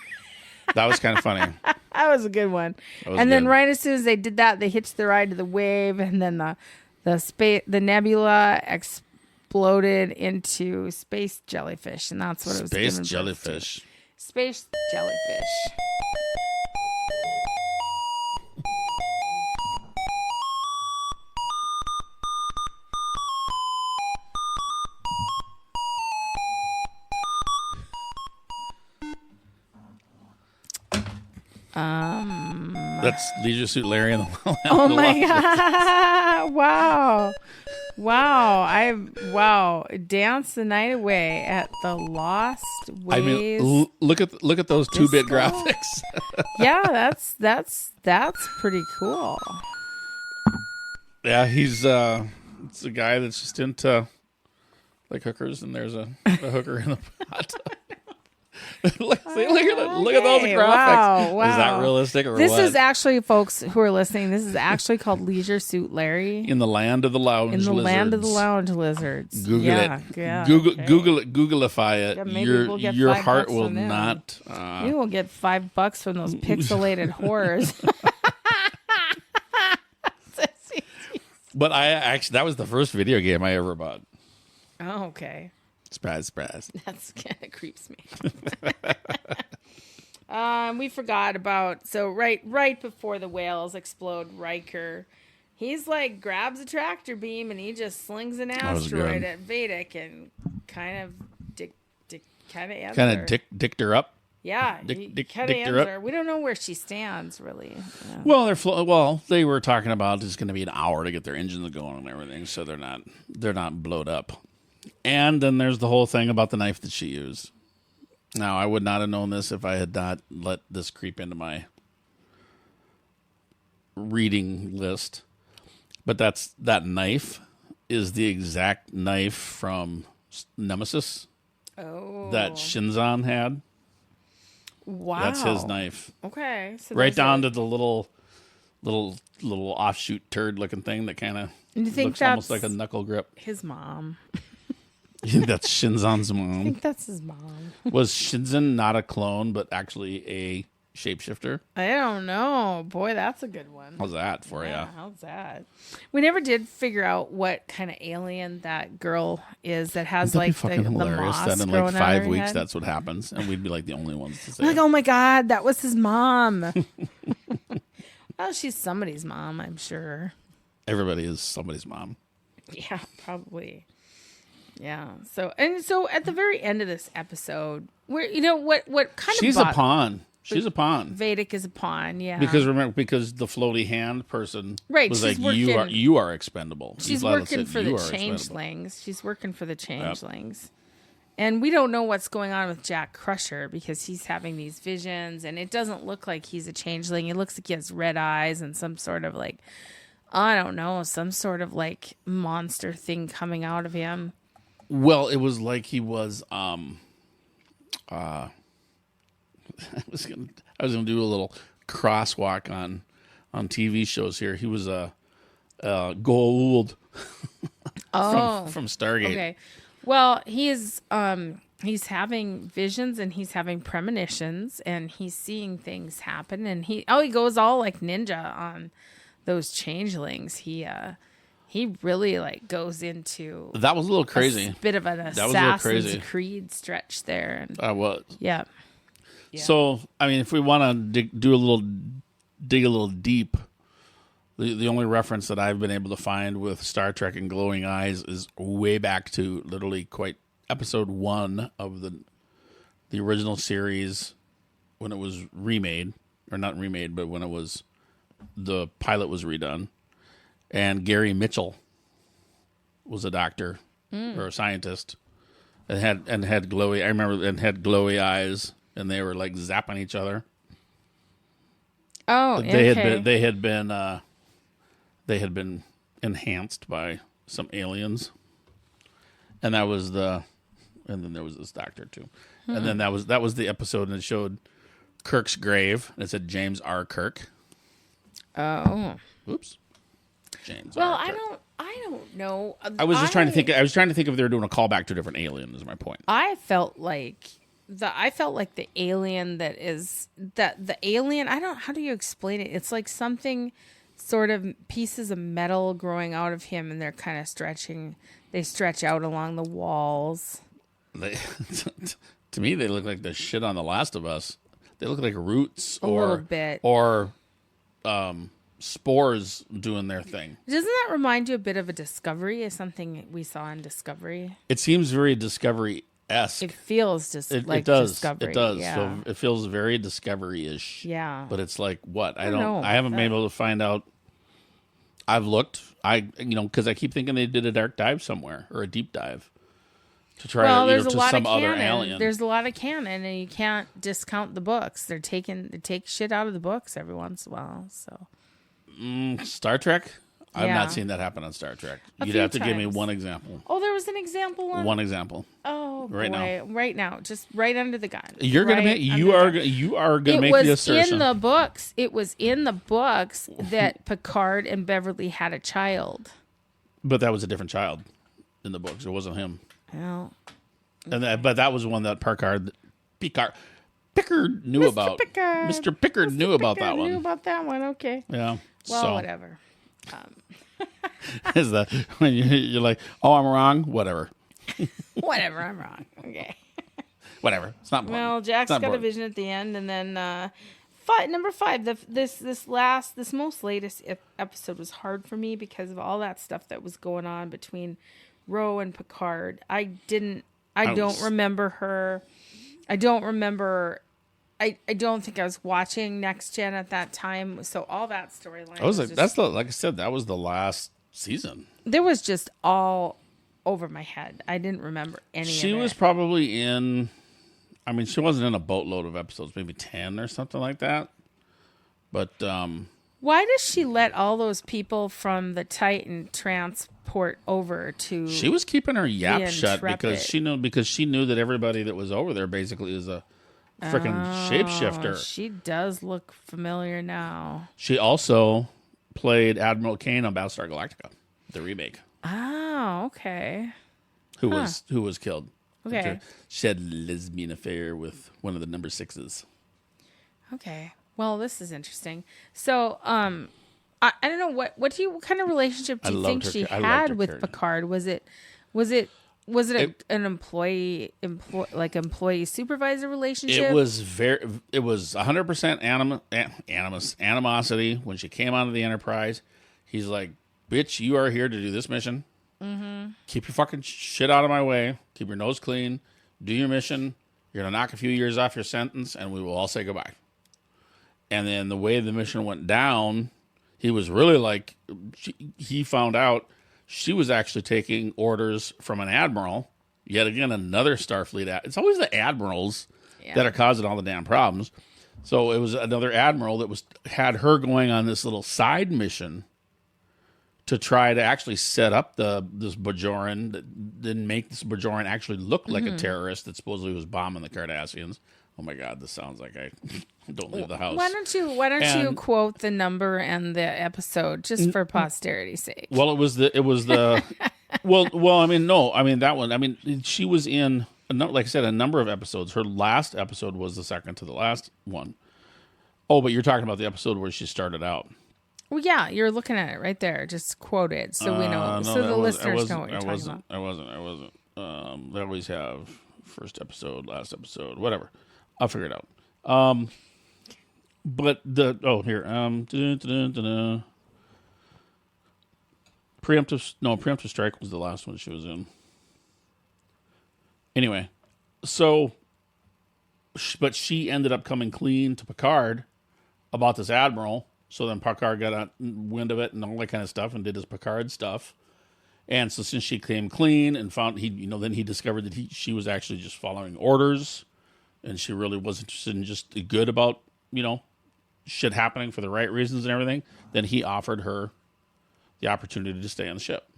That was kind of funny. That was a good one. Then right as soon as they did that, they hitched the ride to the wave, and then the nebula exploded into space jellyfish, and that's what it was. Space jellyfish. Space jellyfish. That's Leisure Suit Larry and the Land. Oh my god! Wow! Dance the night away at the Lost Ways. I mean, look at those 2-bit graphics. Yeah, that's pretty cool. Yeah, he's it's a guy that's just into like hookers, and there's a hooker in the pot. look at those graphics. Wow. Is that realistic or this what? Is actually, folks who are listening, this is actually called Leisure Suit Larry. In the Land of the Lounge Lizards. In the Land of the Lounge Lizards. Google it. Yeah, Google it. Googleify it. Yeah, we'll your heart will not. You will get $5 from those pixelated horrors. But that was the first video game I ever bought. Oh, okay. Surprise. That's kind of creeps me. We forgot about, so right before the whales explode, Riker, he's like grabs a tractor beam and he just slings an asteroid at Vedic and kind of ends her. Dicked her up. Yeah, dicked her. We don't know where she stands really. Yeah. Well, they were talking about it's going to be an hour to get their engines going and everything, so they're not blowed up. And then there's the whole thing about the knife that she used. Now, I would not have known this if I had not let this creep into my reading list. But that knife is the exact knife from Nemesis that Shinzon had. Wow. That's his knife. Okay. So right down to the little offshoot turd looking thing that kind of looks almost like a knuckle grip. His mom. That's Shinzon's mom. I think that's his mom. Was Shinzon not a clone, but actually a shapeshifter? I don't know. Boy, that's a good one. How's that for you? How's that? We never did figure out what kind of alien that girl is that has That'd like be fucking the hilarious. moss That in growing like out 5 her weeks, head. that's what happens, and we'd be like the only ones to say. Like, oh my God, that was his mom. Well, she's somebody's mom, I'm sure. Everybody is somebody's mom. Yeah, probably. Yeah. So at the very end of this episode, where what kind She's of a pawn. She's a pawn. Vedic is a pawn, yeah. Because the floaty hand person was she's like, you are expendable. She's working for the changelings. She's working for the changelings. Yep. And we don't know what's going on with Jack Crusher because he's having these visions, and it doesn't look like he's a changeling. It looks like he has red eyes and some sort of like, I don't know, some sort of like monster thing coming out of him. Well, it was like he was I was gonna do a little crosswalk on TV shows here. He was a Goa'uld from Stargate. Okay. Well, he's having visions and he's having premonitions and he's seeing things happen and he goes all like ninja on those changelings. He really like goes into that was a little crazy. A bit of an Assassin's Creed stretch there. And, I was. Yeah. So, I mean, if we want to dig a little deep, the only reference that I've been able to find with Star Trek and glowing eyes is way back to literally episode 1 of the original series when it was remade, or not remade, but when the pilot was redone, and Gary Mitchell was a doctor or a scientist and had glowy eyes. And they were like zapping each other. Oh, they had been enhanced by some aliens, and then there was this doctor too, and then that was the episode, and it showed Kirk's grave, and it said James R. Kirk. Oh, oops, James. Well, R. Kirk. I don't know. I was just trying to think. I was trying to think if they were doing a callback to a different alien. Is my point. I felt like the alien the alien, how do you explain it? It's like something sort of pieces of metal growing out of him and they're kind of they stretch out along the walls. To me, they look like the shit on The Last of Us. They look like roots a little bit. Or spores doing their thing. Doesn't that remind you a bit of a Discovery? Is something we saw in Discovery? It seems very Discovery-esque. It feels just like it does. Discovery. It does. Yeah. So it feels very Discovery-ish. Yeah. But it's like what? I know. haven't been able to find out. I've looked. Because I keep thinking they did a dark dive somewhere or a deep dive to try to some other alien. There's a lot of canon, and you can't discount the books. They take shit out of the books every once in a while. So Star Trek. I've not seen that happen on Star Trek. You'd have to give me one example. Oh, there was an example. One example. Oh, right boy. Right now, just right under the gun. You're gonna make you are gonna make the assertion. It was in the books that Picard and Beverly had a child. But that was a different child in the books. It wasn't him. Well, but that was one that Pickard knew about. Mr. Pickard knew about that one. Knew about that one. Okay. Yeah. Well, whatever. Is that when you're like, oh, I'm wrong? Whatever. Whatever, I'm wrong. Okay. Whatever. It's not important. Well, Jack's got a vision at the end, and then number 5. This most latest episode was hard for me because of all that stuff that was going on between Ro and Picard. I don't remember her. I don't remember. I don't think I was watching Next Gen at that time, so all that storyline. Like I said, that was the last season. There was just all over my head. I didn't remember any of it. She was probably in I mean, she wasn't in a boatload of episodes, maybe 10 or something like that. But why does she let all those people from the Titan transport over to? she was keeping her yap the shut because she knew that everybody that was over there basically is a freaking shapeshifter. She does look familiar now. She also played Admiral Kane on Battlestar Galactica, the remake. Oh, okay. Who was killed. Okay. She had a lesbian affair with one of the number 6s. Okay. Well, this is interesting. So, I don't know what kind of relationship do you think she had with Picard? Was it an employee supervisor relationship? It was 100% animosity when she came onto the Enterprise. He's like, "Bitch, you are here to do this mission. Mm-hmm. Keep your fucking shit out of my way. Keep your nose clean. Do your mission. You're gonna knock a few years off your sentence, and we will all say goodbye." And then the way the mission went down, he was really like, he found out she was actually taking orders from an admiral. Yet again, another Starfleet. It's always the admirals that are causing all the damn problems. So it was another admiral that had her going on this little side mission to try to actually set up this Bajoran that didn't make this Bajoran actually look like a terrorist that supposedly was bombing the Cardassians. Oh my God, this sounds like I don't leave the house. Why don't you quote the number and the episode just for posterity's sake? Well, it was the well, I mean, no, I mean that one. I mean, she was in, like I said, a number of episodes. Her last episode was the second to the last one. Oh, but you're talking about the episode where she started out. Well, yeah, you're looking at it right there. Just quote it so we know, the listeners know what you're talking about. I wasn't. They always have first episode, last episode, whatever. I'll figure it out. But Preemptive Strike was the last one she was in. Anyway, but she ended up coming clean to Picard about this admiral. So then Picard got wind of it and all that kind of stuff and did his Picard stuff. And so since she came clean and found then he discovered that she was actually just following orders, and she really was interested in just good about, shit happening for the right reasons and everything. Then he offered her the opportunity to stay on the ship.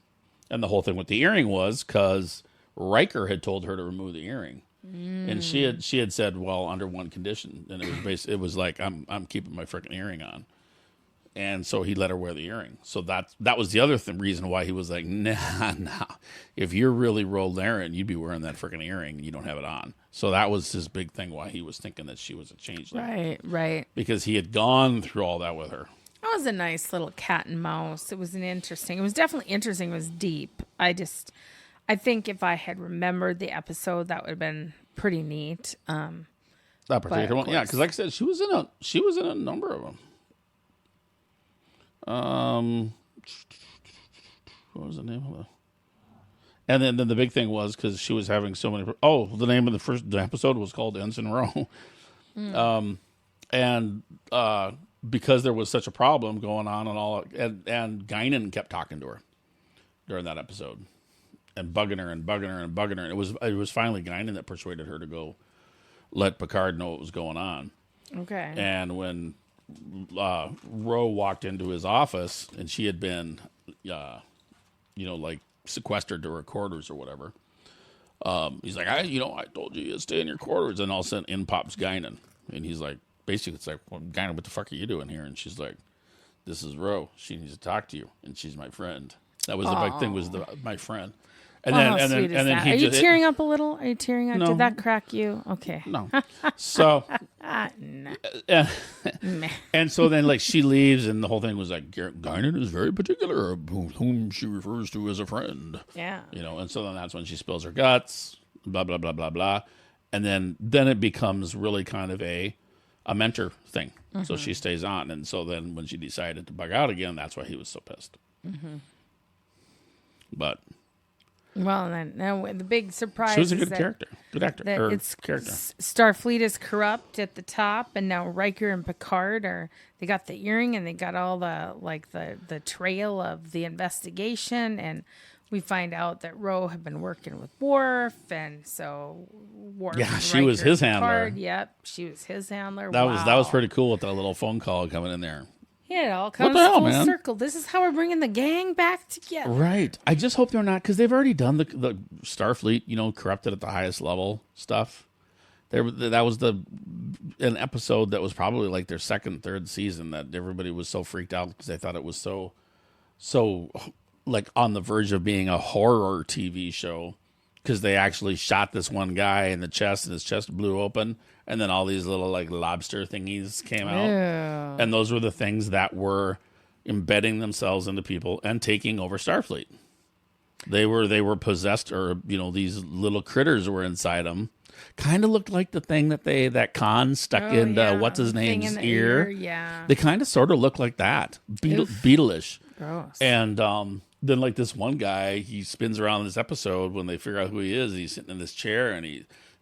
And the whole thing with the earring was because Riker had told her to remove the earring. And she had said, well, under one condition. And it was like, I'm keeping my freaking earring on. And so he let her wear the earring. So that was the other reason why he was like, nah. If you're really rolled Aaron, you'd be wearing that freaking earring and you don't have it on. So that was his big thing why he was thinking that she was a changeling. Right. Because he had gone through all that with her. That was a nice little cat and mouse. It was it was definitely interesting. It was deep. I think if I had remembered the episode, that would have been pretty neat. That particular one. Yeah, because like I said, she was in a number of them. What was the name of it? And then the big thing was because she was having so many. Oh, the name of the episode was called Ensign Row. And because there was such a problem going on and all, and Guinan kept talking to her during that episode and bugging her. And it was finally Guinan that persuaded her to go let Picard know what was going on. Okay. And when Ro walked into his office and she had been, like sequestered to her quarters or whatever. He's like, I told you to stay in your quarters. And all of a sudden in pops Guinan. And he's like, basically it's like, well, Guinan, what the fuck are you doing here? And she's like, this is Ro. She needs to talk to you. And she's my friend. That was the big thing, was my friend. And then are you tearing up a little? Are you tearing up? No. Did that crack you? Okay. No. So, No. and so then like she leaves, and the whole thing was like, Guinan is very particular of whom she refers to as a friend. Yeah. And so then that's when she spills her guts, blah, blah, blah, blah, blah. And then it becomes really kind of a mentor thing. Mm-hmm. So she stays on. And so then when she decided to bug out again, that's why he was so pissed. Mm-hmm. But... Well, then now the big surprise. She was a good character, good actor. Character. Starfleet is corrupt at the top, and now Riker and Picard they got the earring and they got all the trail of the investigation, and we find out that Ro had been working with Worf, and so Worf. Yeah, she was his handler. Yep, she was his handler. That was pretty cool with that little phone call coming in there. Yeah, it all comes full circle. This is how we're bringing the gang back together. Right. I just hope they're not, because they've already done the Starfleet, corrupted at the highest level stuff. That was an episode that was probably like their second, third season that everybody was so freaked out because they thought it was so like on the verge of being a horror TV show, because they actually shot this one guy in the chest and his chest blew open, and then all these little like lobster thingies came out. Ew. And those were the things that were embedding themselves into people and taking over Starfleet. They were possessed, or these little critters were inside them. Kind of looked like the thing that Khan stuck into what's his name's ear. Yeah, they kind of sort of look like that, beetleish. Gross. And then like this one guy, he spins around this episode when they figure out who he is. He's sitting in this chair and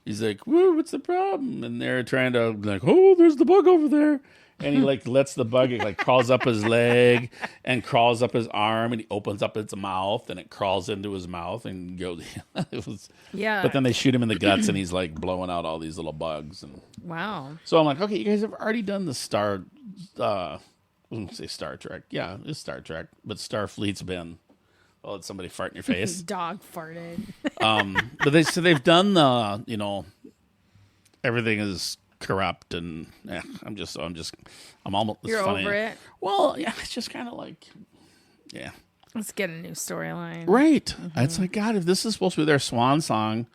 he's like, "Whoa, what's the problem?" And they're trying to like, "Oh, there's the bug over there." And he like lets the bug, it like crawls up his leg and crawls up his arm, and he opens up its mouth and it crawls into his mouth and goes. It was But then they shoot him in the guts and he's like blowing out all these little bugs. And wow. so I'm like, okay, you guys have already done the I wouldn't say Star Trek. Yeah, it's Star Trek, but Starfleet's been. Oh, did somebody fart in your face? Dog farted. But they've done the everything is corrupt, and I'm almost. You're funny. over it. Well, yeah, it's just kind of like, yeah. Let's get a new storyline. Right. Mm-hmm. It's like, God, if this is supposed to be their swan song,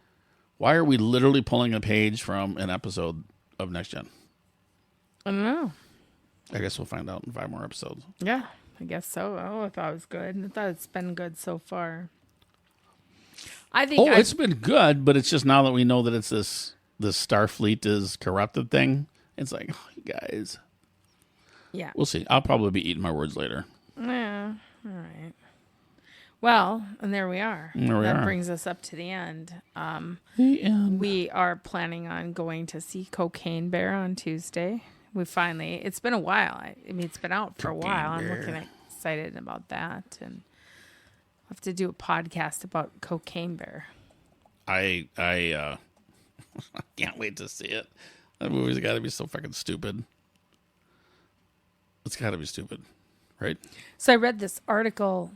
why are we literally pulling a page from an episode of Next Gen? I don't know. I guess we'll find out in 5 more episodes. Yeah, I guess so. Oh, I thought it was good. I thought it's been good so far. I think. It's been good, but it's just now that we know that it's this Starfleet is corrupted thing. It's like, oh, you guys. Yeah. We'll see. I'll probably be eating my words later. Yeah. All right. Well, and there we are. That brings us up to the end. The end. We are planning on going to see Cocaine Bear on Tuesday. It's been a while. I mean, it's been out for a while. I'm looking excited about that. And I'll have to do a podcast about Cocaine Bear. I can't wait to see it. That movie's got to be so fucking stupid. It's got to be stupid, right? So I read this article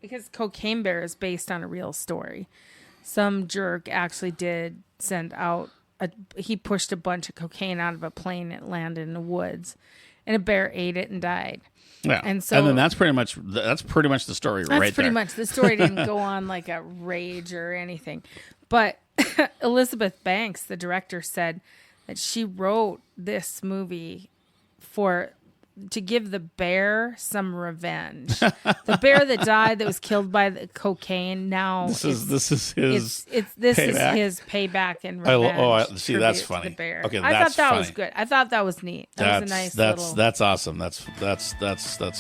because Cocaine Bear is based on a real story. Some jerk actually did send out he pushed a bunch of cocaine out of a plane that landed in the woods, and a bear ate it and died. Yeah, and then that's pretty much the story right there. That's pretty much the story. Didn't go on like a rage or anything, but Elizabeth Banks, the director, said that she wrote this movie to give the bear some revenge. The bear that died, that was killed by the cocaine. Now this is his payback and revenge. See, that's funny. The bear. Okay, I thought that was good. I thought that was neat. That was a nice little. That's awesome. That's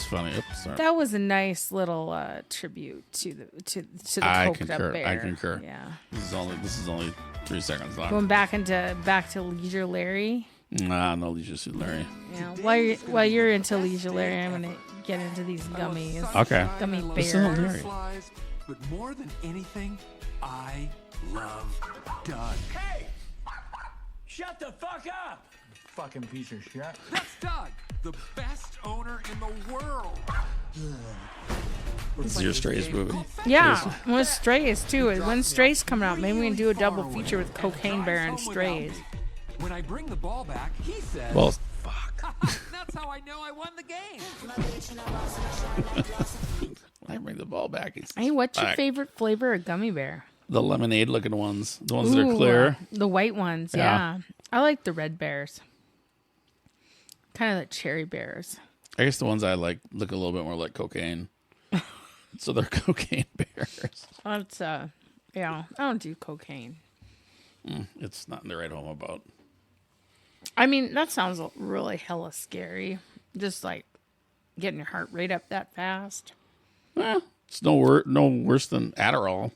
funny. Oops, sorry. That was a nice little tribute to the coked up bear. I concur. Yeah. This is only 3 seconds long. Going back to Leisure Larry. Nah, no Leisure Suit Larry. Yeah, while you're into Leisure Larry, I'm gonna get into these gummies. Okay. Gummy bears. But more than anything, I love Doug. Hey! Shut the fuck up! Fucking piece of shit. That's Doug, the best owner in the world. This is your Strays movie. Yeah, when Strays too. When Strays coming out, maybe we can do a double feature with Cocaine Bear and Strays. When I bring the ball back, he says, well, fuck. That's how I know I won the game. When I bring the ball back. Hey, what's your favorite flavor of gummy bear? The lemonade looking ones. The ones that are clear. The white ones, yeah. I like the red bears. Kind of like cherry bears. I guess the ones I like look a little bit more like cocaine. So they're cocaine bears. That's, I don't do cocaine. It's nothing to write home about. I mean, that sounds really hella scary. Just like getting your heart rate up that fast. Well, it's no worse than Adderall.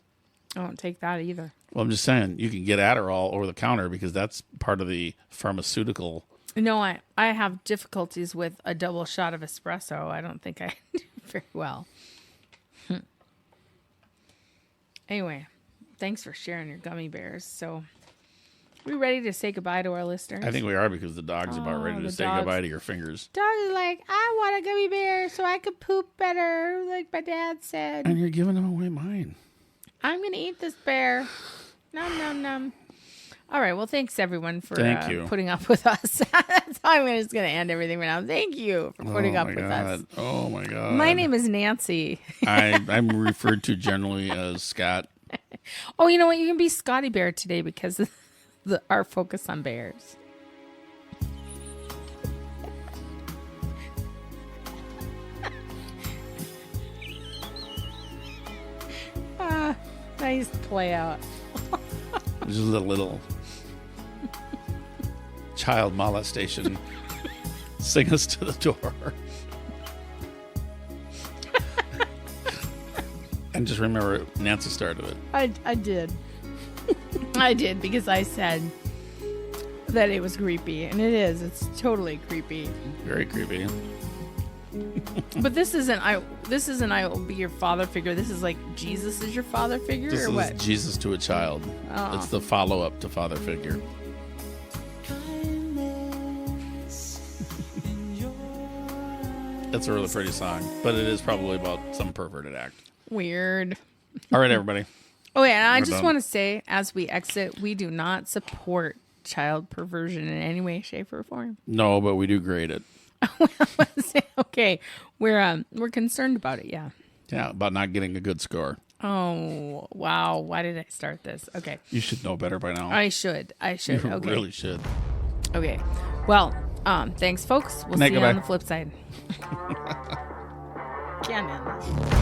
I don't take that either. Well, I'm just saying, you can get Adderall over the counter because that's part of the pharmaceutical. No, I have difficulties with a double shot of espresso. I don't think I do very well. Anyway, thanks for sharing your gummy bears. So, we ready to say goodbye to our listeners? I think we are because the dog's about ready to say goodbye to your fingers. Dog is like, I want a gummy bear so I could poop better, like my dad said. And you're giving them away mine. I'm going to eat this bear. Nom, nom, nom. All right. Well, thanks, everyone, for putting up with us. That's how I'm just going to end everything right now. Thank you for putting up with us. Oh, my God. My name is Nancy. I'm referred to generally as Scott. Oh, you know what? You can be Scotty Bear today because of our focus on bears. Nice play out. Just a little child molestation. Sing us to the door. And just remember, Nancy started it. I did. I did because I said that it was creepy, and it is. It's totally creepy. Very creepy. But this isn't I will be your father figure. This is like Jesus is your father figure, This or is what? Jesus to a child. Oh. It's the follow-up to father figure. That's a really pretty song, but it is probably about some perverted act. Weird. All right, everybody. Oh yeah, and I We're just done. want to say, as we exit, we do not support child perversion in any way, shape, or form. No, but we do grade it. Okay, we're concerned about it. Yeah. Yeah, about not getting a good score. Oh wow! Why did I start this? Okay. You should know better by now. I should. You Okay. really should. Okay. Well, thanks, folks. We'll see you Goodbye. on the flip side. Can't end this.